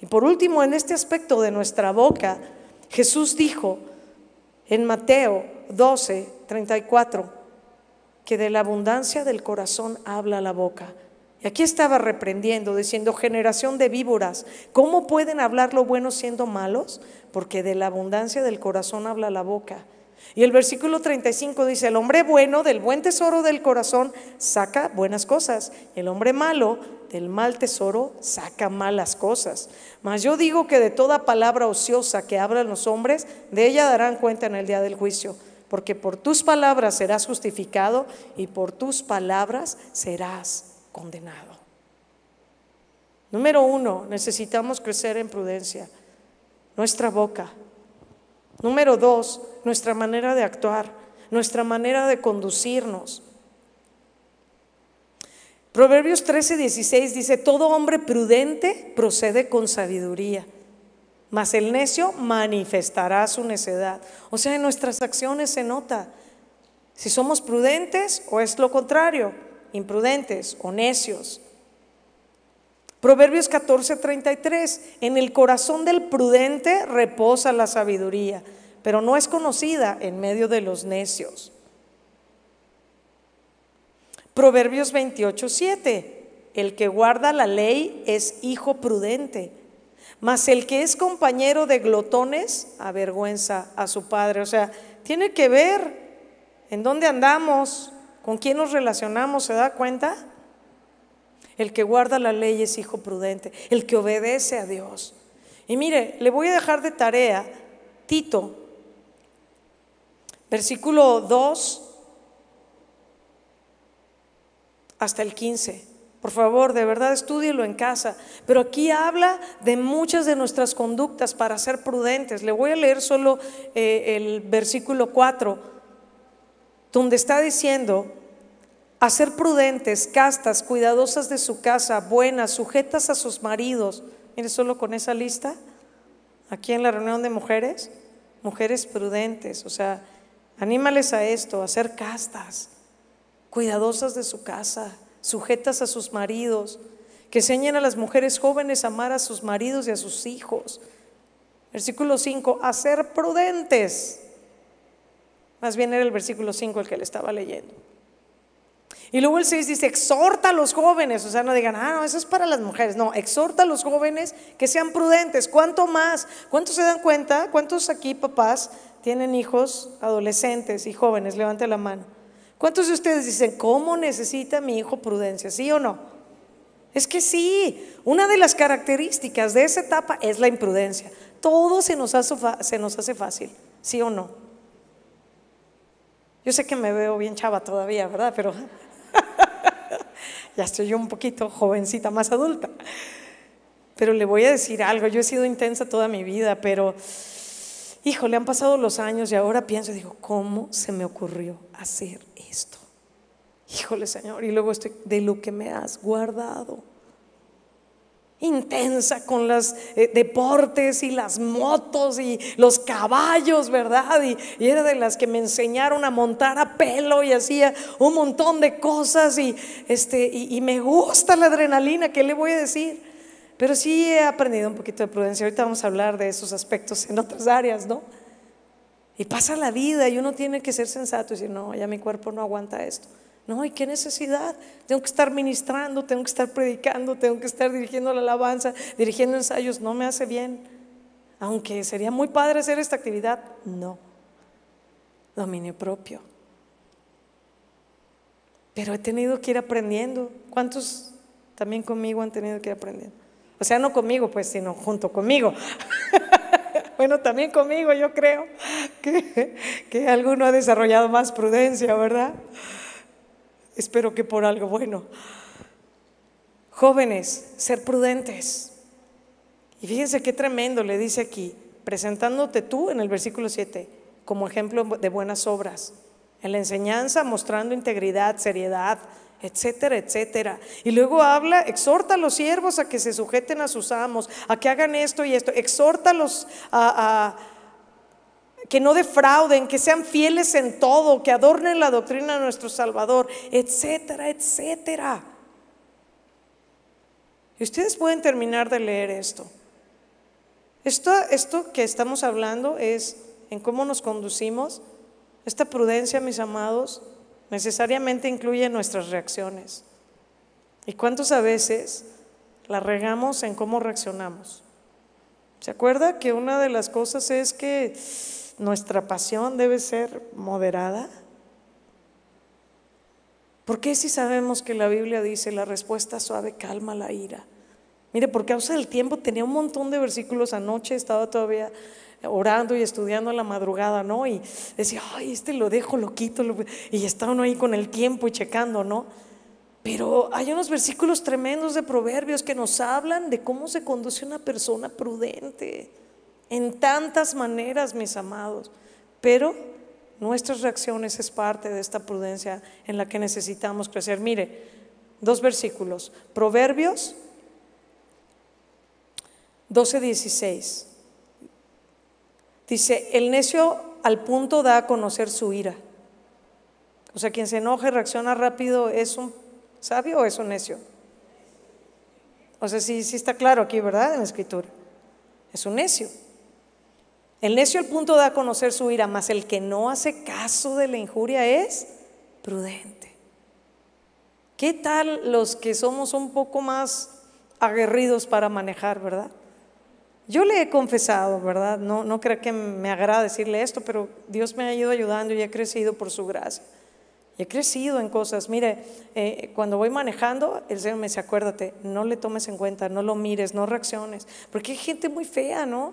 Y por último, en este aspecto de nuestra boca, Jesús dijo en Mateo 12:34 que de la abundancia del corazón habla la boca. Y aquí estaba reprendiendo, diciendo: generación de víboras, ¿cómo pueden hablar lo bueno siendo malos? Porque de la abundancia del corazón habla la boca. Y el versículo 35 dice: el hombre bueno del buen tesoro del corazón saca buenas cosas, el hombre malo del mal tesoro saca malas cosas. Mas yo digo que de toda palabra ociosa que hablan los hombres, de ella darán cuenta en el día del juicio. Porque por tus palabras serás justificado y por tus palabras serás condenado. Número 1, necesitamos crecer en prudencia. Nuestra boca. Número 2, nuestra manera de actuar, nuestra manera de conducirnos. Proverbios 13:16 dice: todo hombre prudente procede con sabiduría, mas el necio manifestará su necedad. O sea, en nuestras acciones se nota si somos prudentes o es lo contrario, imprudentes o necios. Proverbios 14:33, en el corazón del prudente reposa la sabiduría, pero no es conocida en medio de los necios. Proverbios 28:7, el que guarda la ley es hijo prudente, mas el que es compañero de glotones avergüenza a su padre. O sea, tiene que ver en dónde andamos, con quién nos relacionamos. ¿Se da cuenta? El que guarda la ley es hijo prudente, el que obedece a Dios. Y mire, le voy a dejar de tarea Tito, versículo 2 hasta el 15. Por favor, de verdad, estúdielo en casa. Pero aquí habla de muchas de nuestras conductas para ser prudentes. Le voy a leer solo el versículo 4, donde está diciendo: a ser prudentes, castas, cuidadosas de su casa, buenas, sujetas a sus maridos. Mire, solo con esa lista, aquí en la reunión de mujeres, mujeres prudentes. O sea, anímales a esto, a ser castas, cuidadosas de su casa, sujetas a sus maridos, que enseñen a las mujeres jóvenes a amar a sus maridos y a sus hijos. Versículo 5, a ser prudentes. Más bien era el versículo 5 el que le estaba leyendo. Y luego el 6 dice: exhorta a los jóvenes. O sea, no digan: no, eso es para las mujeres. No, exhorta a los jóvenes que sean prudentes. ¿Cuánto más? ¿Cuántos se dan cuenta? ¿Cuántos aquí, papás, tienen hijos adolescentes y jóvenes? Levante la mano. ¿Cuántos de ustedes dicen: ¿cómo necesita mi hijo prudencia? ¿Sí o no? Es que sí, una de las características de esa etapa es la imprudencia. Todo se nos hace fácil, ¿sí o no? Yo sé que me veo bien chava todavía, ¿verdad? Pero ya estoy yo un poquito jovencita, más adulta. Pero le voy a decir algo: yo he sido intensa toda mi vida, pero híjole, han pasado los años y ahora pienso, digo, ¿cómo se me ocurrió hacer esto? Híjole, Señor, y luego estoy: de lo que me has guardado. intensa con los deportes y las motos y los caballos, ¿verdad? Y era de las que me enseñaron a montar a pelo y hacía un montón de cosas y me gusta la adrenalina, ¿qué le voy a decir? Pero sí he aprendido un poquito de prudencia. Ahorita vamos a hablar de esos aspectos en otras áreas, ¿no? Y pasa la vida y uno tiene que ser sensato y decir, no, ya mi cuerpo no aguanta esto. No, ¿y qué necesidad? Tengo que estar ministrando, tengo que estar predicando, tengo que estar dirigiendo la alabanza, dirigiendo ensayos. No me hace bien. Aunque sería muy padre hacer esta actividad, no. Dominio propio. Pero he tenido que ir aprendiendo. ¿Cuántos también conmigo han tenido que ir aprendiendo? O sea, no conmigo, pues, sino junto conmigo. Bueno, también conmigo, yo creo que alguno ha desarrollado más prudencia, ¿verdad? Espero que por algo bueno. Jóvenes, ser prudentes. Y fíjense qué tremendo le dice aquí, presentándote tú en el versículo 7 como ejemplo de buenas obras, en la enseñanza mostrando integridad, seriedad, etcétera, etcétera. Y luego habla, exhorta a los siervos a que se sujeten a sus amos, a que hagan esto y esto, exhórtalos a que no defrauden, que sean fieles en todo, que adornen la doctrina de nuestro Salvador, etcétera, etcétera. Y ustedes pueden terminar de leer esto. Esto que estamos hablando es en cómo nos conducimos. Esta prudencia, mis amados, necesariamente incluye nuestras reacciones. ¿Y cuántos a veces la regamos en cómo reaccionamos? ¿Se acuerda que una de las cosas es que nuestra pasión debe ser moderada? ¿Por qué si sabemos que la Biblia dice la respuesta suave calma la ira? Mire, por causa del tiempo tenía un montón de versículos anoche, estaba todavía orando y estudiando a la madrugada, ¿no? Y decía, ay, lo dejo, lo quito, y está uno ahí con el tiempo y checando, ¿no? Pero hay unos versículos tremendos de Proverbios que nos hablan de cómo se conduce una persona prudente en tantas maneras, mis amados. Pero nuestras reacciones es parte de esta prudencia en la que necesitamos crecer. Mire, 2 versículos, Proverbios 12:16. Dice, el necio al punto da a conocer su ira. O sea, quien se enoja y reacciona rápido, ¿es un sabio o es un necio? O sea, sí está claro aquí, ¿verdad? En la escritura. Es un necio. El necio al punto da a conocer su ira, mas el que no hace caso de la injuria es prudente. ¿Qué tal los que somos un poco más aguerridos para manejar, verdad? Yo le he confesado, ¿verdad? No creo que me agrada decirle esto, pero Dios me ha ido ayudando y he crecido por su gracia. Y he crecido en cosas. Mire, cuando voy manejando, el Señor me dice, acuérdate, no le tomes en cuenta, no lo mires, no reacciones. Porque hay gente muy fea, ¿no?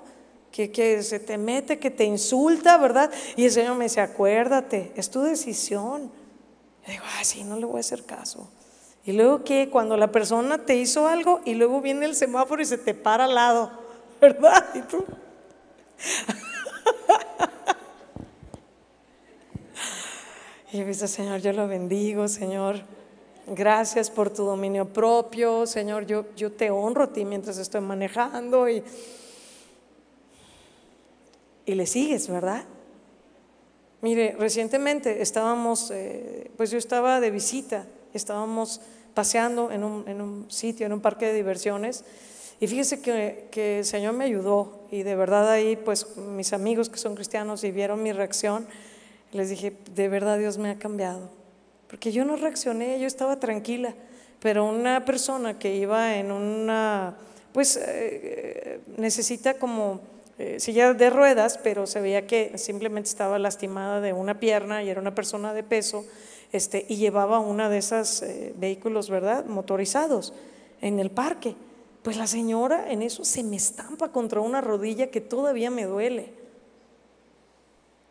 Que se te mete, que te insulta, ¿verdad? Y el Señor me dice, acuérdate, es tu decisión. Y digo, sí, no le voy a hacer caso. Y luego que cuando la persona te hizo algo y luego viene el semáforo y se te para al lado, ¿verdad? Y tú y dice, Señor, yo lo bendigo, Señor, gracias por tu dominio propio, Señor, yo te honro a ti mientras estoy manejando y le sigues, ¿verdad? Mire, recientemente estábamos, pues yo estaba de visita, estábamos paseando en un sitio, en un parque de diversiones. Y fíjese que el Señor me ayudó y de verdad ahí pues mis amigos que son cristianos y vieron mi reacción, les dije, de verdad Dios me ha cambiado, porque yo no reaccioné, yo estaba tranquila, pero una persona que iba en una, pues necesita como silla de ruedas, pero se veía que simplemente estaba lastimada de una pierna y era una persona de peso, y llevaba una de esas vehículos, ¿verdad?, motorizados en el parque. Pues la señora en eso se me estampa contra una rodilla que todavía me duele.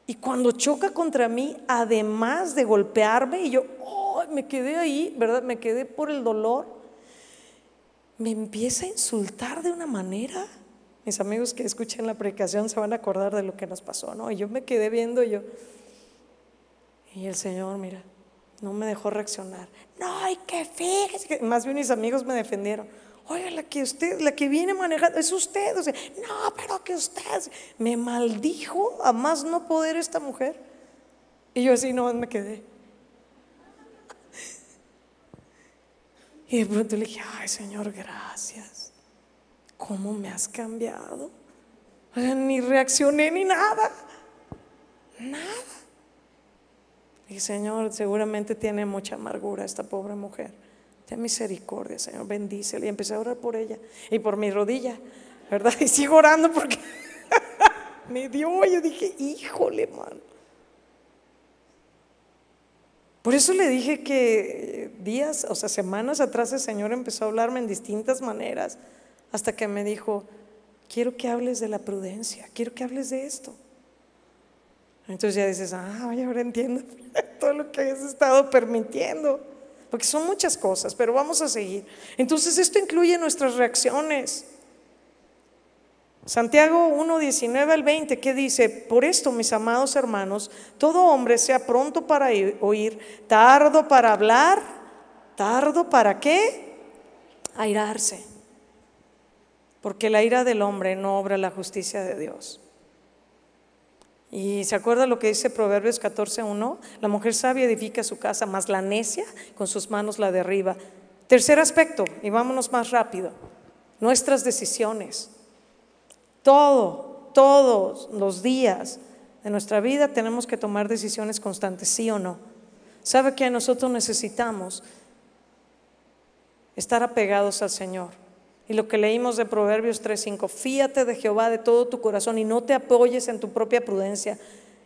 Y cuando choca contra mí, además de golpearme, y yo me quedé ahí, ¿verdad? Me quedé por el dolor. Me empieza a insultar de una manera. Mis amigos que escuchen la predicación se van a acordar de lo que nos pasó, ¿no? Y yo me quedé viendo y el Señor, mira, No me dejó reaccionar. No, y que fíjese. Más bien mis amigos me defendieron. Oiga, la que viene manejando es usted. O sea, no, pero que usted. Me maldijo a más no poder esta mujer. Y yo así no me quedé. Y de pronto le dije, ay Señor, gracias. ¿Cómo me has cambiado? O sea, ni reaccioné ni nada. Nada. Y Señor, seguramente tiene mucha amargura esta pobre mujer. Ten misericordia, Señor, bendícela. Y empecé a orar por ella y por mi rodilla, ¿verdad? Y sigo orando porque me dio. Yo dije, híjole, mano. Por eso le dije que días, o sea, semanas atrás el Señor empezó a hablarme en distintas maneras, hasta que me dijo, quiero que hables de la prudencia, quiero que hables de esto. Entonces ya dices, oye, ahora entiendo todo lo que has estado permitiendo, porque son muchas cosas, pero vamos a seguir. Entonces esto incluye nuestras reacciones. Santiago 1:19 al 20, ¿qué dice? Por esto, mis amados hermanos, todo hombre sea pronto para oír, tardo para hablar, tardo para ¿qué? Airarse, porque la ira del hombre no obra la justicia de Dios. Y ¿se acuerda lo que dice Proverbios 14:1? La mujer sabia edifica su casa, mas la necia con sus manos la derriba. Tercer aspecto, y vámonos más rápido, nuestras decisiones. Todos los días de nuestra vida tenemos que tomar decisiones constantes, ¿sí o no? ¿Sabe que nosotros necesitamos estar apegados al Señor? Y lo que leímos de Proverbios 3:5, fíate de Jehová de todo tu corazón y no te apoyes en tu propia prudencia,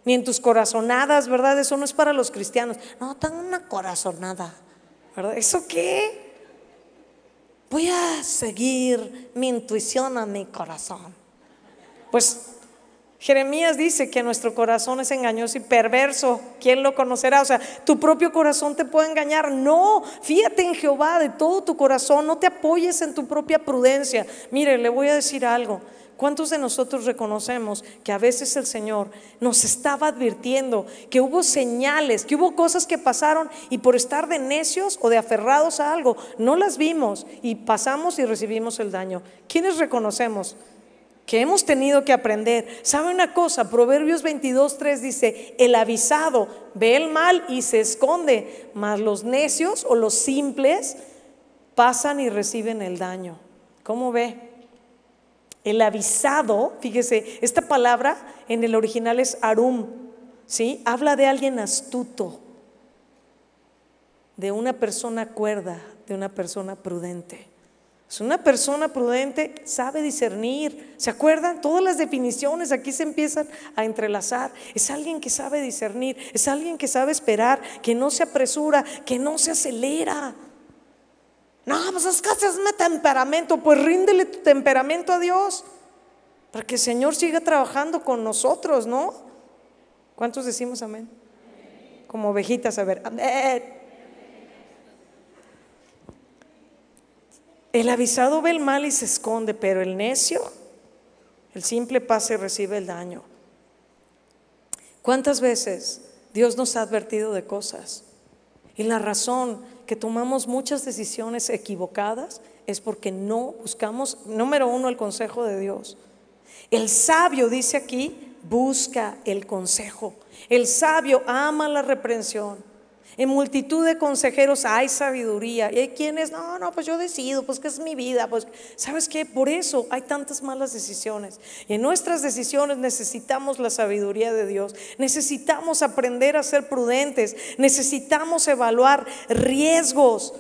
ni en tus corazonadas, ¿verdad? Eso no es para los cristianos. No, tengo una corazonada, ¿verdad? ¿Eso qué? Voy a seguir mi intuición a mi corazón. Pues Jeremías dice que nuestro corazón es engañoso y perverso. ¿Quién lo conocerá? O sea, tu propio corazón te puede engañar. No, fíjate en Jehová de todo tu corazón, no te apoyes en tu propia prudencia. Mire, le voy a decir algo. ¿Cuántos de nosotros reconocemos que a veces el Señor nos estaba advirtiendo, que hubo señales, que hubo cosas que pasaron y por estar de necios o de aferrados a algo, no las vimos y pasamos y recibimos el daño? ¿Quiénes reconocemos que hemos tenido que aprender? ¿Sabe una cosa? Proverbios 22:3 dice, el avisado ve el mal y se esconde, mas los necios o los simples pasan y reciben el daño. ¿Cómo ve? El avisado, fíjese, esta palabra en el original es arum, ¿sí? Habla de alguien astuto, de una persona cuerda, de una persona prudente. Es una persona prudente, sabe discernir. ¿Se acuerdan? Todas las definiciones aquí se empiezan a entrelazar. Es alguien que sabe discernir, es alguien que sabe esperar, que no se apresura, que no se acelera. No, pues es que ese es mi temperamento. Pues ríndele tu temperamento a Dios para que el Señor siga trabajando con nosotros, ¿no? ¿Cuántos decimos amén? Como ovejitas, a ver, amén. El avisado ve el mal y se esconde, pero el necio, el simple pasa y recibe el daño. ¿Cuántas veces Dios nos ha advertido de cosas? Y la razón que tomamos muchas decisiones equivocadas es porque no buscamos, número uno, el consejo de Dios. El sabio, dice aquí, busca el consejo. El sabio ama la reprensión. En multitud de consejeros hay sabiduría. Y hay quienes, no, pues yo decido, pues que es mi vida. Pues, ¿sabes qué? Por eso hay tantas malas decisiones. Y en nuestras decisiones necesitamos la sabiduría de Dios. Necesitamos aprender a ser prudentes. Necesitamos evaluar riesgos.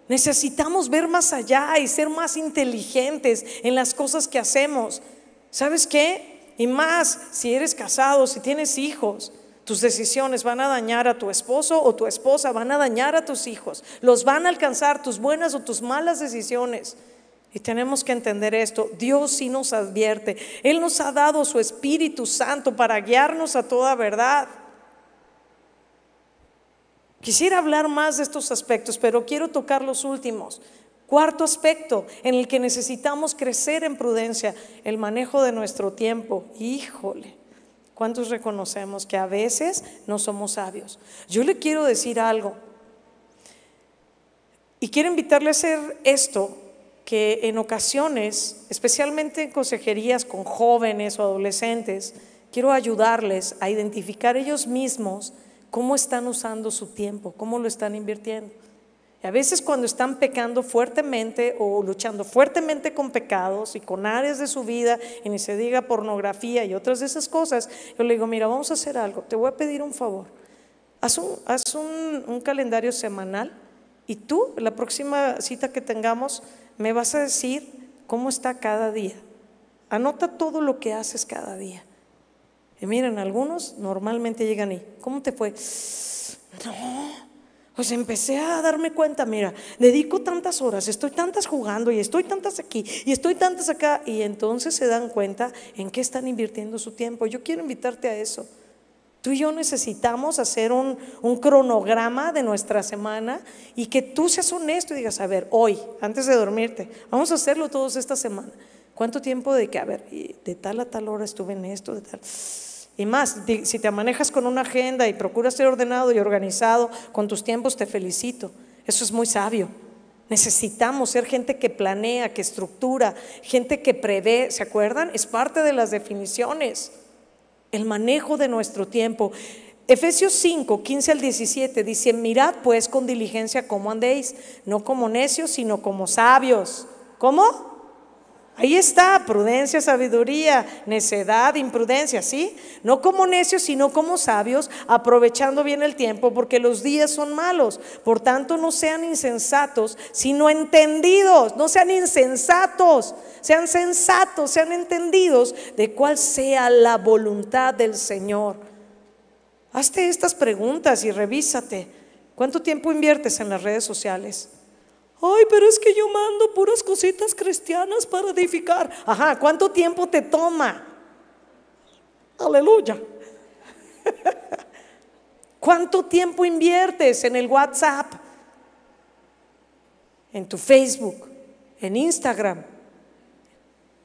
Necesitamos ver más allá y ser más inteligentes en las cosas que hacemos. ¿Sabes qué? Y más si eres casado, si tienes hijos. Tus decisiones van a dañar a tu esposo o tu esposa, van a dañar a tus hijos, los van a alcanzar tus buenas o tus malas decisiones. Y tenemos que entender esto. Dios sí nos advierte. Él nos ha dado su Espíritu Santo para guiarnos a toda verdad. Quisiera hablar más de estos aspectos, pero quiero tocar los últimos. Cuarto aspecto en el que necesitamos crecer en prudencia, el manejo de nuestro tiempo. Híjole, ¿cuántos reconocemos que a veces no somos sabios? Yo le quiero decir algo. Y quiero invitarle a hacer esto, que en ocasiones, especialmente en consejerías con jóvenes o adolescentes, quiero ayudarles a identificar ellos mismos cómo están usando su tiempo, cómo lo están invirtiendo. Y a veces cuando están pecando fuertemente o luchando fuertemente con pecados y con áreas de su vida, y ni se diga pornografía y otras de esas cosas, yo le digo, mira, vamos a hacer algo, te voy a pedir un favor. Haz un calendario semanal y tú, la próxima cita que tengamos, me vas a decir cómo está cada día. Anota todo lo que haces cada día. Y miren, algunos normalmente llegan y, ¿cómo te fue? No, pues empecé a darme cuenta, mira, dedico tantas horas, estoy tantas jugando y estoy tantas aquí y estoy tantas acá, y entonces se dan cuenta en qué están invirtiendo su tiempo. Yo quiero invitarte a eso. Tú y yo necesitamos hacer un cronograma de nuestra semana y que tú seas honesto y digas, a ver, hoy, antes de dormirte, vamos a hacerlo todos esta semana. ¿Cuánto tiempo de que, a ver, de tal a tal hora estuve en esto, de tal? Y más, si te manejas con una agenda y procuras ser ordenado y organizado con tus tiempos, te felicito. Eso es muy sabio. Necesitamos ser gente que planea, que estructura, gente que prevé. ¿Se acuerdan? Es parte de las definiciones. El manejo de nuestro tiempo. Efesios 5, 15 al 17 dice, mirad pues con diligencia cómo andéis, no como necios, sino como sabios. ¿Cómo? Ahí está, prudencia, sabiduría, necedad, imprudencia, ¿sí? No como necios, sino como sabios, aprovechando bien el tiempo, porque los días son malos. Por tanto, no sean insensatos, sino entendidos. No sean insensatos, sean sensatos, sean entendidos de cuál sea la voluntad del Señor. Hazte estas preguntas y revísate. ¿Cuánto tiempo inviertes en las redes sociales? Ay, pero es que yo mando puras cositas cristianas para edificar. Ajá, ¿cuánto tiempo te toma? Aleluya. ¿Cuánto tiempo inviertes en el WhatsApp, en tu Facebook, en Instagram?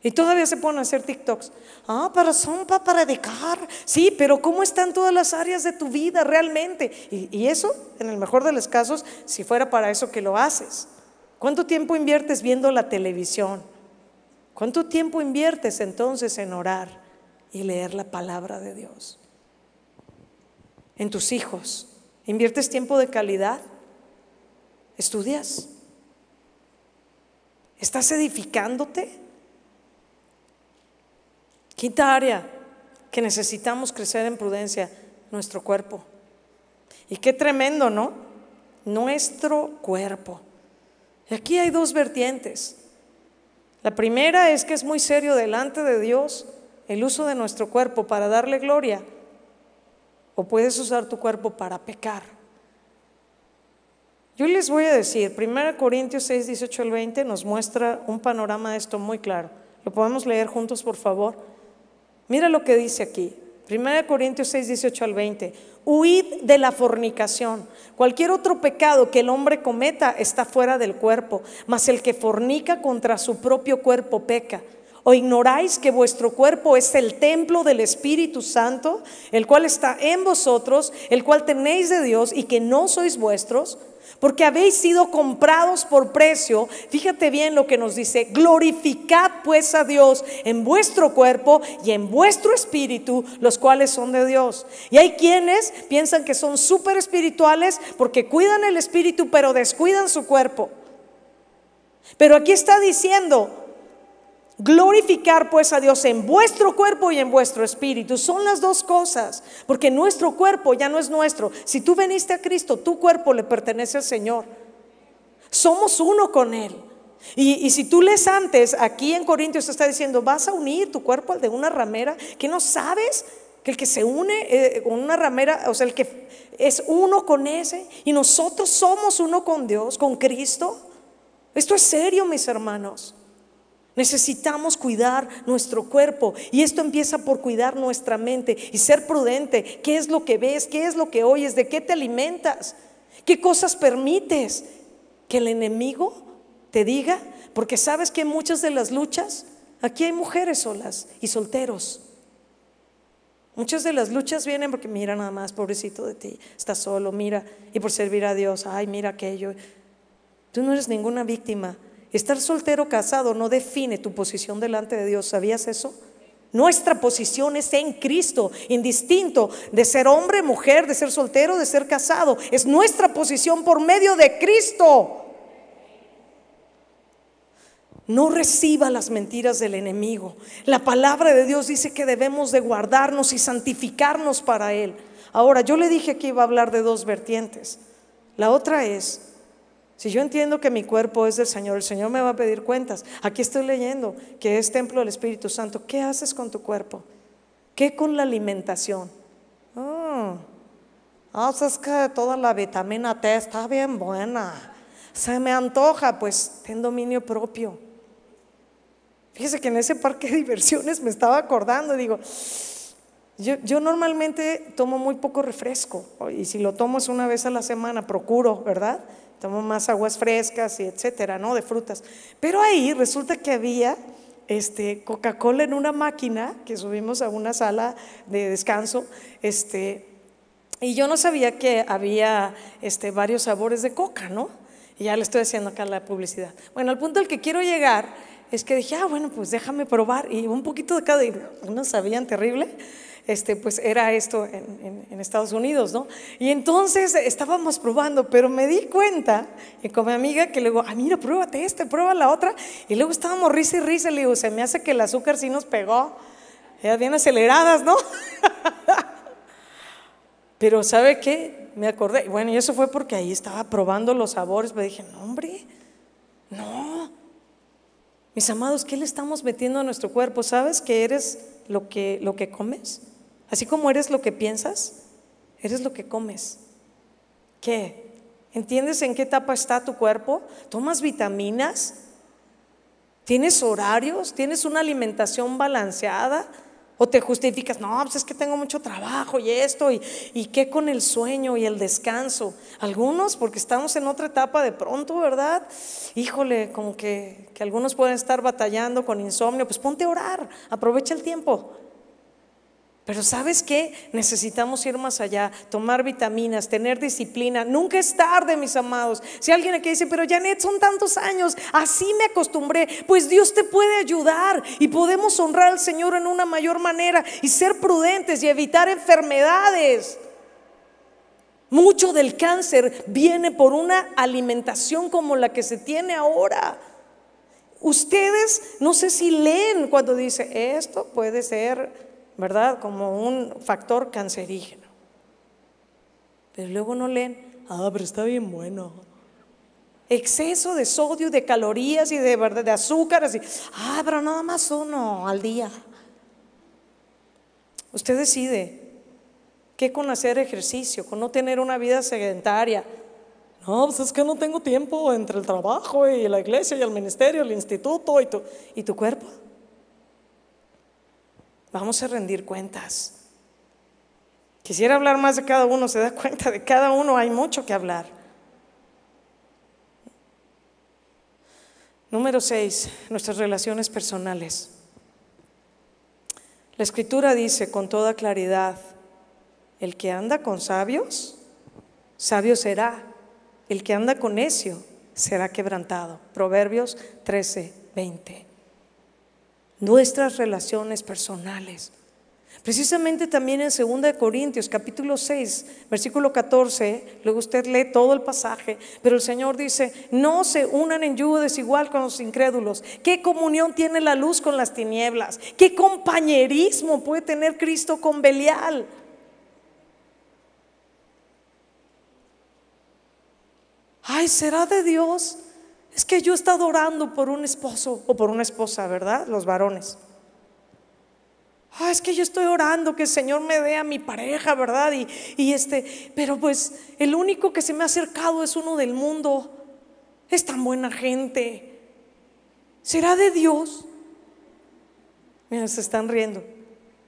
Y todavía se ponen a hacer TikToks. Ah, pero son para predicar. Sí, pero ¿cómo están todas las áreas de tu vida realmente? Y eso, en el mejor de los casos, si fuera para eso que lo haces. ¿Cuánto tiempo inviertes viendo la televisión? ¿Cuánto tiempo inviertes entonces en orar y leer la palabra de Dios? En tus hijos, ¿inviertes tiempo de calidad? ¿Estudias? ¿Estás edificándote? Quinta área que necesitamos crecer en prudencia, nuestro cuerpo. Y qué tremendo, ¿no? Nuestro cuerpo. Y aquí hay dos vertientes. La primera es que es muy serio delante de Dios el uso de nuestro cuerpo para darle gloria, o puedes usar tu cuerpo para pecar. Yo les voy a decir, 1 Corintios 6, 18 al 20 nos muestra un panorama de esto muy claro. ¿Lo podemos leer juntos, por favor? Mira lo que dice aquí, 1 Corintios 6, 18 al 20. Huid de la fornicación. Cualquier otro pecado que el hombre cometa está fuera del cuerpo, mas el que fornica contra su propio cuerpo peca. ¿O ignoráis que vuestro cuerpo es el templo del Espíritu Santo, el cual está en vosotros, el cual tenéis de Dios, y que no sois vuestros? Porque habéis sido comprados por precio. Fíjate bien lo que nos dice: glorificad pues a Dios en vuestro cuerpo y en vuestro espíritu, los cuales son de Dios. Y hay quienes piensan que son súper espirituales porque cuidan el espíritu pero descuidan su cuerpo. Pero aquí está diciendo: glorificar pues a Dios en vuestro cuerpo y en vuestro espíritu. Son las dos cosas, porque nuestro cuerpo ya no es nuestro. Si tú veniste a Cristo, tu cuerpo le pertenece al Señor. Somos uno con Él. Y si tú lees antes, aquí en Corintios está diciendo: vas a unir tu cuerpo al de una ramera. ¿Que no sabes que el que se une con una ramera, o sea, el que es uno con ese? Y nosotros somos uno con Dios, con Cristo. Esto es serio, mis hermanos. Necesitamos cuidar nuestro cuerpo, y esto empieza por cuidar nuestra mente y ser prudente. ¿Qué es lo que ves? ¿Qué es lo que oyes? ¿De qué te alimentas? ¿Qué cosas permites que el enemigo te diga? Porque sabes que en muchas de las luchas, aquí hay mujeres solas y solteros. Muchas de las luchas vienen porque mira nada más, pobrecito de ti, estás solo, mira, y por servir a Dios, ay, mira aquello. Tú no eres ninguna víctima. Estar soltero o casado no define tu posición delante de Dios. ¿Sabías eso? Nuestra posición es en Cristo, indistinto de ser hombre, mujer, de ser soltero, de ser casado. Es nuestra posición por medio de Cristo. No reciba las mentiras del enemigo. La palabra de Dios dice que debemos de guardarnos y santificarnos para Él. Ahora, yo le dije que iba a hablar de dos vertientes. La otra es, si yo entiendo que mi cuerpo es del Señor, el Señor me va a pedir cuentas. Aquí estoy leyendo que es templo del Espíritu Santo. ¿Qué haces con tu cuerpo? ¿Qué con la alimentación? Es que toda la vitamina T está bien buena. Se me antoja, pues ten dominio propio. Fíjese que en ese parque de diversiones me estaba acordando, digo, yo normalmente tomo muy poco refresco, y si lo tomo es una vez a la semana, procuro, ¿verdad? Tomo más aguas frescas y etcétera, ¿no? De frutas. Pero ahí resulta que había Coca-Cola en una máquina, que subimos a una sala de descanso, y yo no sabía que había varios sabores de coca, ¿no? Y ya le estoy haciendo acá la publicidad. Bueno, al punto al que quiero llegar es que dije, bueno, pues déjame probar, y un poquito de cada, y no sabían terrible. Pues era esto en Estados Unidos, ¿no? Y entonces estábamos probando, pero me di cuenta, y con mi amiga, que le digo, mira, pruébate prueba la otra, y luego estábamos risa y risa, le digo, se me hace que el azúcar sí nos pegó, eran bien aceleradas, ¿no? Pero ¿sabe qué? Me acordé, bueno, y eso fue porque ahí estaba probando los sabores, pero dije, no, hombre, no. Mis amados, ¿qué le estamos metiendo a nuestro cuerpo? ¿Sabes que eres lo que comes? Así como eres lo que piensas, eres lo que comes. ¿Qué? ¿Entiendes en qué etapa está tu cuerpo? ¿Tomas vitaminas? ¿Tienes horarios? ¿Tienes una alimentación balanceada? ¿O te justificas? No, pues es que tengo mucho trabajo y esto, y qué con el sueño y el descanso. Algunos, porque estamos en otra etapa de pronto, ¿verdad? Híjole, como que algunos pueden estar batallando con insomnio. Pues ponte a orar, aprovecha el tiempo. Pero ¿sabes qué? Necesitamos ir más allá, tomar vitaminas, tener disciplina. Nunca es tarde, mis amados. Si alguien aquí dice, pero Janet, son tantos años, así me acostumbré, pues Dios te puede ayudar, y podemos honrar al Señor en una mayor manera y ser prudentes y evitar enfermedades. Mucho del cáncer viene por una alimentación como la que se tiene ahora. Ustedes no sé si leen cuando dice esto puede ser, ¿verdad?, como un factor cancerígeno, pero luego no leen, pero está bien bueno. Exceso de sodio, de calorías y de azúcares, pero nada más uno al día. Usted decide qué con hacer ejercicio, con no tener una vida sedentaria. No, pues es que no tengo tiempo entre el trabajo y la iglesia y el ministerio, el instituto y tu cuerpo. Vamos a rendir cuentas. Quisiera hablar más de cada uno, se da cuenta, de cada uno hay mucho que hablar. Número 6, nuestras relaciones personales. La Escritura dice con toda claridad, el que anda con sabios, sabio será. El que anda con necio será quebrantado. Proverbios 13:20. Nuestras relaciones personales. Precisamente también en 2 Corintios capítulo 6 versículo 14, luego usted lee todo el pasaje, pero el Señor dice, no se unan en yugo desigual con los incrédulos. ¿Qué comunión tiene la luz con las tinieblas? ¿Qué compañerismo puede tener Cristo con Belial? ¿Será de Dios? Es que yo he estado orando por un esposo o por una esposa, ¿verdad? Los varones. Es que yo estoy orando que el Señor me dé a mi pareja, ¿verdad? Pero pues el único que se me ha acercado es uno del mundo. Es tan buena gente. ¿Será de Dios? Mira, se están riendo.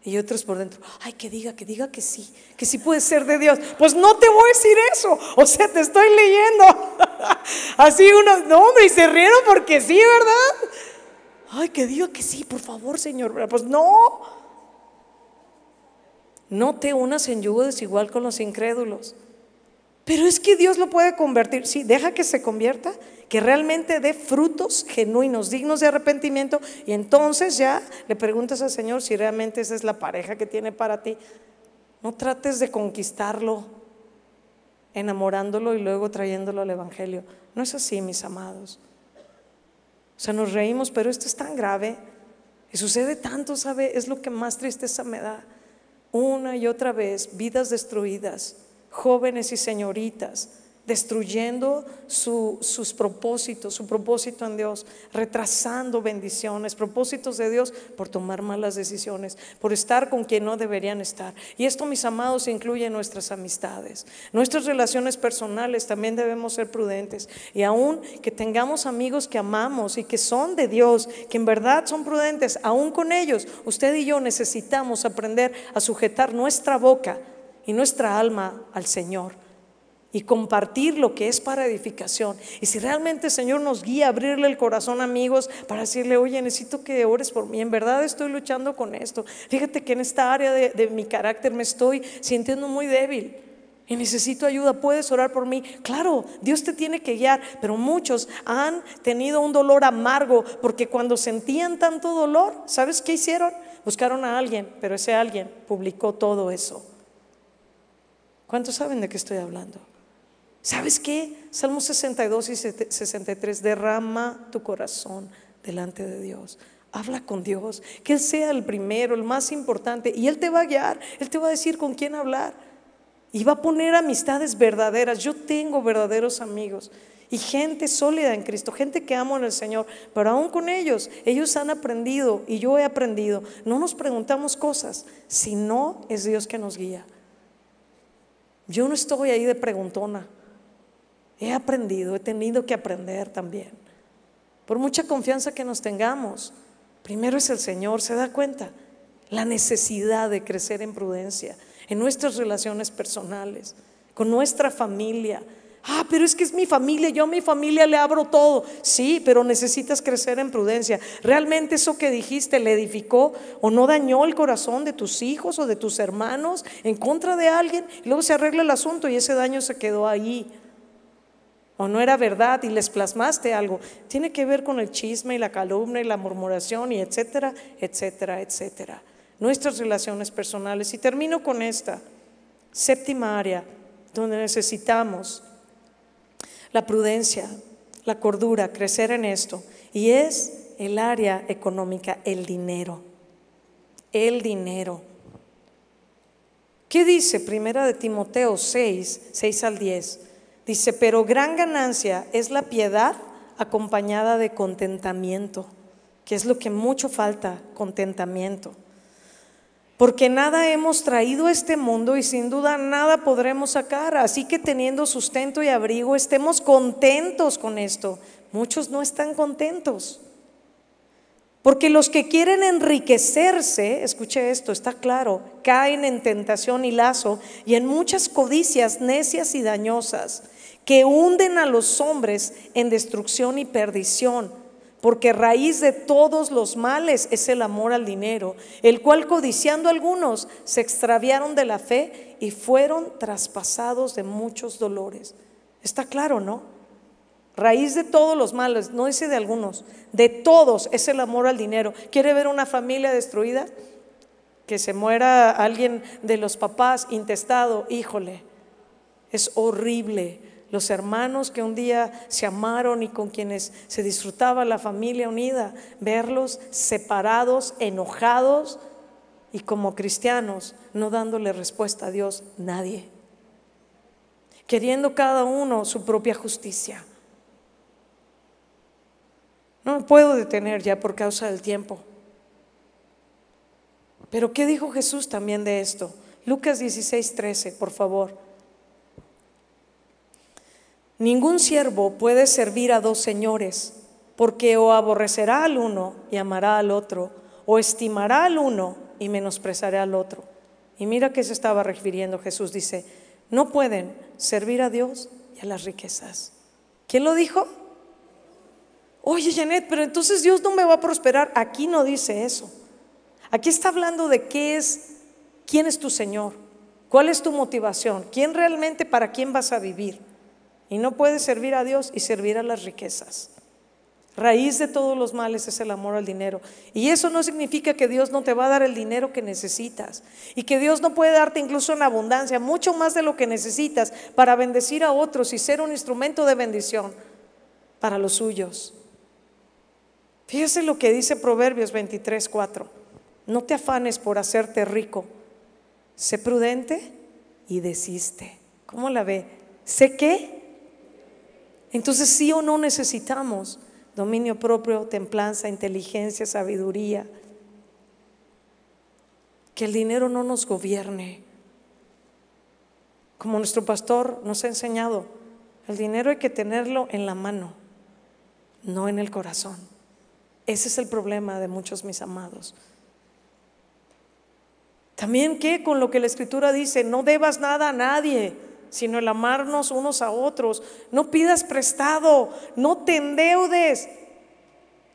Y otros por dentro, que diga que sí puede ser de Dios. Pues no te voy a decir eso, o sea, te estoy leyendo. Así unos, no hombre, y se rieron porque sí, ¿verdad? Que diga que sí, por favor, Señor. Pues no te unas en yugo desigual con los incrédulos. Pero es que Dios lo puede convertir. Sí, deja que se convierta, que realmente dé frutos genuinos, dignos de arrepentimiento, y entonces ya le preguntas al Señor si realmente esa es la pareja que tiene para ti. No trates de conquistarlo enamorándolo y luego trayéndolo al evangelio. No es así, mis amados. O sea, nos reímos, pero esto es tan grave y sucede tanto, ¿sabe? Es lo que más tristeza me da. Una y otra vez, vidas destruidas, jóvenes y señoritas destruyendo sus propósitos, su propósito en Dios, retrasando bendiciones, propósitos de Dios por tomar malas decisiones, por estar con quien no deberían estar. Y esto, mis amados, incluye nuestras amistades, nuestras relaciones personales. También debemos ser prudentes, y aún que tengamos amigos que amamos y que son de Dios, que en verdad son prudentes, aún con ellos, usted y yo necesitamos aprender a sujetar nuestra boca y nuestra alma al Señor y compartir lo que es para edificación. Y si realmente el Señor nos guía, abrirle el corazón a amigos para decirle: oye, necesito que ores por mí, en verdad estoy luchando con esto, fíjate que en esta área de mi carácter me estoy sintiendo muy débil y necesito ayuda, ¿puedes orar por mí? Claro, Dios te tiene que guiar, pero muchos han tenido un dolor amargo porque cuando sentían tanto dolor, ¿sabes qué hicieron? Buscaron a alguien, pero ese alguien publicó todo eso. ¿Cuántos saben de qué estoy hablando? ¿Sabes qué? Salmos 62 y 63: derrama tu corazón delante de Dios, habla con Dios, que Él sea el primero, el más importante, y Él te va a guiar, Él te va a decir con quién hablar, y va a poner amistades verdaderas. Yo tengo verdaderos amigos y gente sólida en Cristo, gente que amo en el Señor, pero aún con ellos han aprendido y yo he aprendido. No nos preguntamos cosas si no es Dios que nos guía. Yo no estoy ahí de preguntona. He aprendido, he tenido que aprender también. Por mucha confianza que nos tengamos, primero es el Señor. ¿Se da cuenta? La necesidad de crecer en prudencia en nuestras relaciones personales, con nuestra familia. Pero es que es mi familia, yo a mi familia le abro todo. Sí, pero necesitas crecer en prudencia. ¿Realmente eso que dijiste le edificó o no dañó el corazón de tus hijos o de tus hermanos en contra de alguien? Y luego se arregla el asunto y ese daño se quedó ahí. O no era verdad y les plasmaste algo. Tiene que ver con el chisme y la calumnia y la murmuración y etcétera, etcétera, etcétera. Nuestras relaciones personales. Y termino con esta séptima área donde necesitamos la prudencia, la cordura, crecer en esto, y es el área económica, el dinero. El dinero. ¿Qué dice Primera de Timoteo 6 al 10? Dice: pero gran ganancia es la piedad acompañada de contentamiento, que es lo que mucho falta, contentamiento. Porque nada hemos traído a este mundo y sin duda nada podremos sacar. Así que teniendo sustento y abrigo, estemos contentos con esto. Muchos no están contentos. Porque los que quieren enriquecerse, escuche esto, está claro, caen en tentación y lazo y en muchas codicias necias y dañosas que hunden a los hombres en destrucción y perdición. Porque raíz de todos los males es el amor al dinero, el cual codiciando algunos se extraviaron de la fe y fueron traspasados de muchos dolores. Está claro, ¿no? Raíz de todos los males, no dice de algunos, de todos es el amor al dinero. ¿Quiere ver una familia destruida? Que se muera alguien de los papás intestado, híjole, es horrible. Los hermanos que un día se amaron y con quienes se disfrutaba la familia unida, verlos separados, enojados y como cristianos no dándole respuesta a Dios, nadie, queriendo cada uno su propia justicia. No me puedo detener ya por causa del tiempo. Pero ¿qué dijo Jesús también de esto? Lucas 16:13, por favor. Ningún siervo puede servir a dos señores, porque o aborrecerá al uno y amará al otro, o estimará al uno y menospreciará al otro. Y mira a qué se estaba refiriendo Jesús. Dice: no pueden servir a Dios y a las riquezas. ¿Quién lo dijo? Oye, Janet, pero entonces Dios no me va a prosperar. Aquí no dice eso. Aquí está hablando de quién es tu Señor, ¿Cuál es tu motivación? ¿Quién realmente, para quién vas a vivir? Y no puedes servir a Dios y servir a las riquezas. Raíz de todos los males es el amor al dinero. Y eso no significa que Dios no te va a dar el dinero que necesitas, y que Dios no puede darte incluso en abundancia, mucho más de lo que necesitas para bendecir a otros y ser un instrumento de bendición para los suyos. Fíjese lo que dice Proverbios 23:4. No te afanes por hacerte rico, sé prudente y desiste. ¿Cómo la ve? ¿Sé qué? Entonces, sí o no necesitamos dominio propio, templanza, inteligencia, sabiduría. Que el dinero no nos gobierne. Como nuestro pastor nos ha enseñado, el dinero hay que tenerlo en la mano, no en el corazón. Ese es el problema de muchos, mis amados. También que con lo que la Escritura dice, no debas nada a nadie, sino el amarnos unos a otros. No pidas prestado, no te endeudes.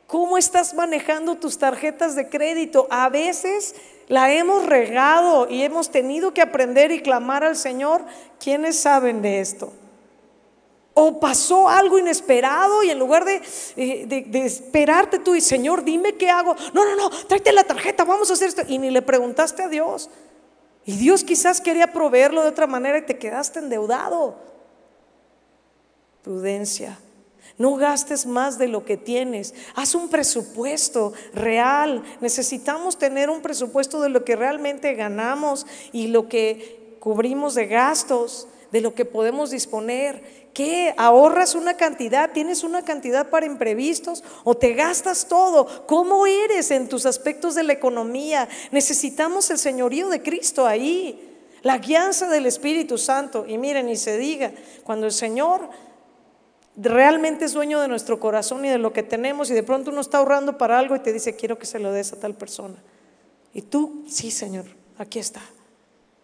¿Cómo estás manejando tus tarjetas de crédito? A veces la hemos regado y hemos tenido que aprender y clamar al Señor. ¿Quiénes saben de esto? O pasó algo inesperado y en lugar de esperarte tú y Señor, dime qué hago. No, tráete la tarjeta, vamos a hacer esto. Y ni le preguntaste a Dios. Y Dios quizás quería proveerlo de otra manera y te quedaste endeudado. Prudencia. No gastes más de lo que tienes. Haz un presupuesto real. Necesitamos tener un presupuesto de lo que realmente ganamos y lo que cubrimos de gastos, de lo que podemos disponer. ¿Qué? ¿Ahorras una cantidad? ¿Tienes una cantidad para imprevistos? ¿O te gastas todo? ¿Cómo eres en tus aspectos de la economía? Necesitamos el señorío de Cristo ahí, la guianza del Espíritu Santo. Y miren, ni se diga, cuando el Señor realmente es dueño de nuestro corazón y de lo que tenemos, y de pronto uno está ahorrando para algo y te dice, quiero que se lo des a tal persona. Y tú, sí, Señor, aquí está.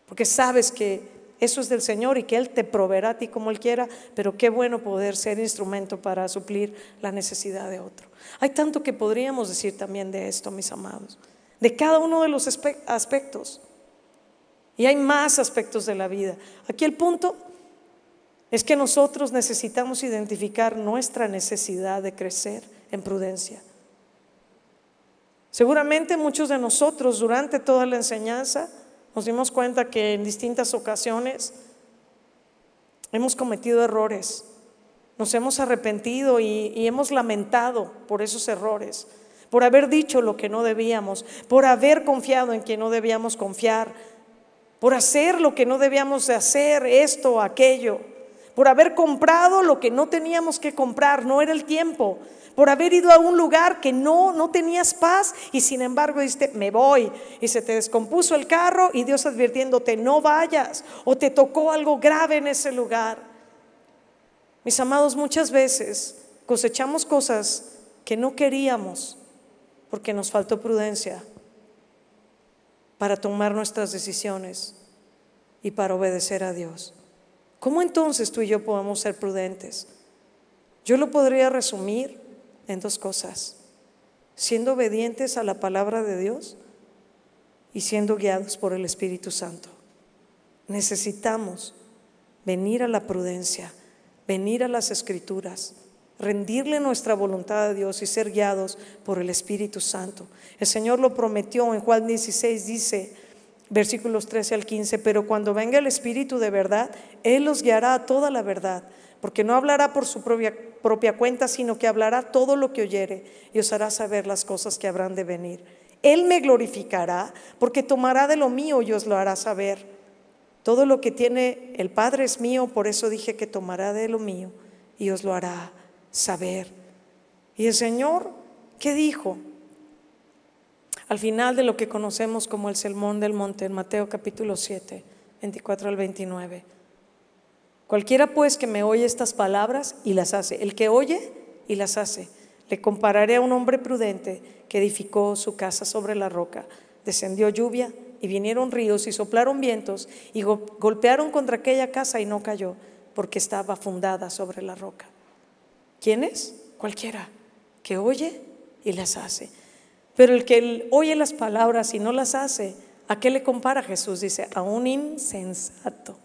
Porque sabes que eso es del Señor y que Él te proveerá a ti como Él quiera, pero qué bueno poder ser instrumento para suplir la necesidad de otro. Hay tanto que podríamos decir también de esto, mis amados, de cada uno de los aspectos. Y hay más aspectos de la vida. Aquí el punto es que nosotros necesitamos identificar nuestra necesidad de crecer en prudencia. Seguramente muchos de nosotros durante toda la enseñanza nos dimos cuenta que en distintas ocasiones hemos cometido errores, nos hemos arrepentido y hemos lamentado por esos errores, por haber dicho lo que no debíamos, por haber confiado en quien no debíamos confiar, por hacer lo que no debíamos de hacer, esto o aquello, por haber comprado lo que no teníamos que comprar, no era el tiempo, por haber ido a un lugar que no tenías paz y sin embargo dijiste, me voy, y se te descompuso el carro y Dios advirtiéndote, no vayas, o te tocó algo grave en ese lugar. Mis amados, muchas veces cosechamos cosas que no queríamos porque nos faltó prudencia para tomar nuestras decisiones y para obedecer a Dios. ¿Cómo entonces tú y yo podemos ser prudentes? Yo lo podría resumir en dos cosas: siendo obedientes a la palabra de Dios y siendo guiados por el Espíritu Santo. Necesitamos venir a la prudencia, venir a las Escrituras, rendirle nuestra voluntad a Dios y ser guiados por el Espíritu Santo. El Señor lo prometió en Juan 16, dice, versículos 13 al 15, pero cuando venga el Espíritu de verdad, Él los guiará a toda la verdad, porque no hablará por su propia cuenta, sino que hablará todo lo que oyere y os hará saber las cosas que habrán de venir. Él me glorificará, porque tomará de lo mío y os lo hará saber. Todo lo que tiene el Padre es mío, por eso dije que tomará de lo mío y os lo hará saber. Y el Señor, ¿qué dijo? Al final de lo que conocemos como el Sermón del Monte, en Mateo capítulo 7, 24 al 29. Cualquiera pues que me oye estas palabras y las hace, el que oye y las hace, le compararé a un hombre prudente que edificó su casa sobre la roca. Descendió lluvia y vinieron ríos y soplaron vientos y golpearon contra aquella casa y no cayó, porque estaba fundada sobre la roca. ¿Quién es? Cualquiera que oye y las hace. Pero el que oye las palabras y no las hace, ¿A qué le compara Jesús? Dice, a un insensato,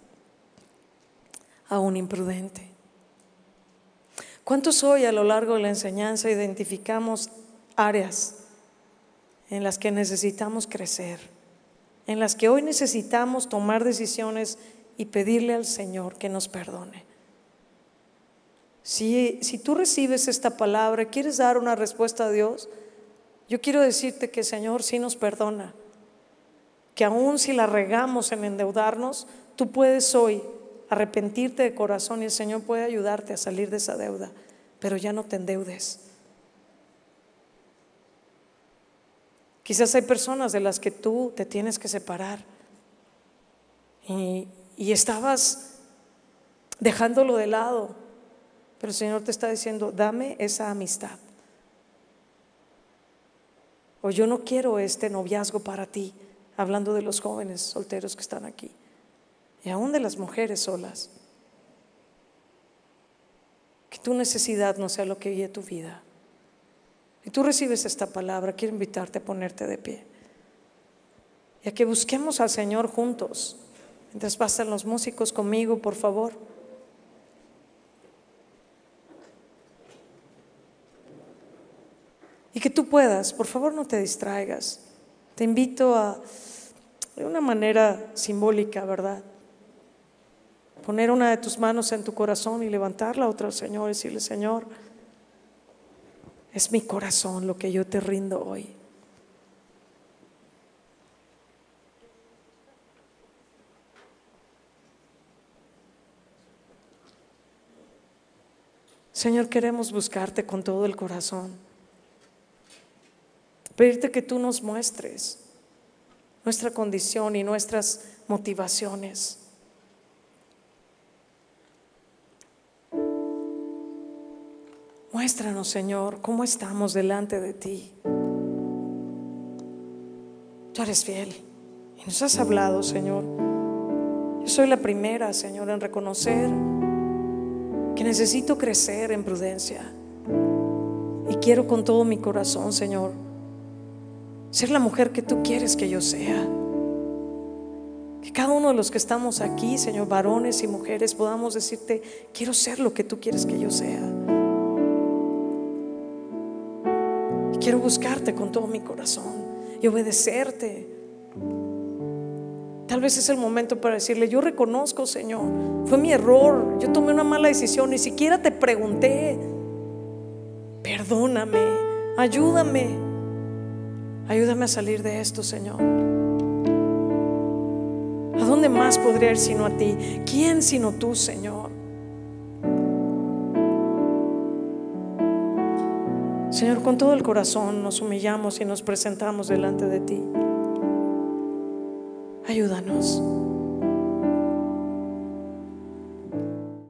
a un imprudente. ¿Cuántos hoy a lo largo de la enseñanza identificamos áreas en las que necesitamos crecer, en las que hoy necesitamos tomar decisiones y pedirle al Señor que nos perdone? Si tú recibes esta palabra, quieres dar una respuesta a Dios, yo quiero decirte que el Señor sí nos perdona, que aún si la regamos en endeudarnos, tú puedes hoy arrepentirte de corazón y el Señor puede ayudarte a salir de esa deuda, pero ya no te endeudes. Quizás hay personas de las que tú te tienes que separar y estabas dejándolo de lado, pero el Señor te está diciendo, dame esa amistad, o yo no quiero este noviazgo para ti, hablando de los jóvenes solteros que están aquí y aún de las mujeres solas. Que tu necesidad no sea lo que guíe tu vida. Si tú recibes esta palabra, quiero invitarte a ponerte de pie y a que busquemos al Señor juntos. Mientras pasan los músicos conmigo, por favor. Y que tú puedas, por favor, no te distraigas. Te invito a, de una manera simbólica, ¿verdad?, poner una de tus manos en tu corazón y levantar la otra al Señor y decirle, Señor, es mi corazón lo que yo te rindo hoy. Señor, queremos buscarte con todo el corazón, pedirte que tú nos muestres nuestra condición y nuestras motivaciones. Muéstranos, Señor, cómo estamos delante de ti. Tú eres fiel y nos has hablado, Señor. Yo soy la primera, Señor, en reconocer que necesito crecer en prudencia y quiero con todo mi corazón, Señor, ser la mujer que tú quieres que yo sea. Que cada uno de los que estamos aquí, Señor, varones y mujeres, podamos decirte, quiero ser lo que tú quieres que yo sea. Y quiero buscarte con todo mi corazón y obedecerte. Tal vez es el momento para decirle, yo reconozco, Señor, fue mi error, yo tomé una mala decisión, ni siquiera te pregunté. Perdóname, ayúdame a salir de esto, Señor. ¿A dónde más podría ir sino a ti? ¿Quién sino tú, Señor? Señor, con todo el corazón nos humillamos y nos presentamos delante de ti. Ayúdanos.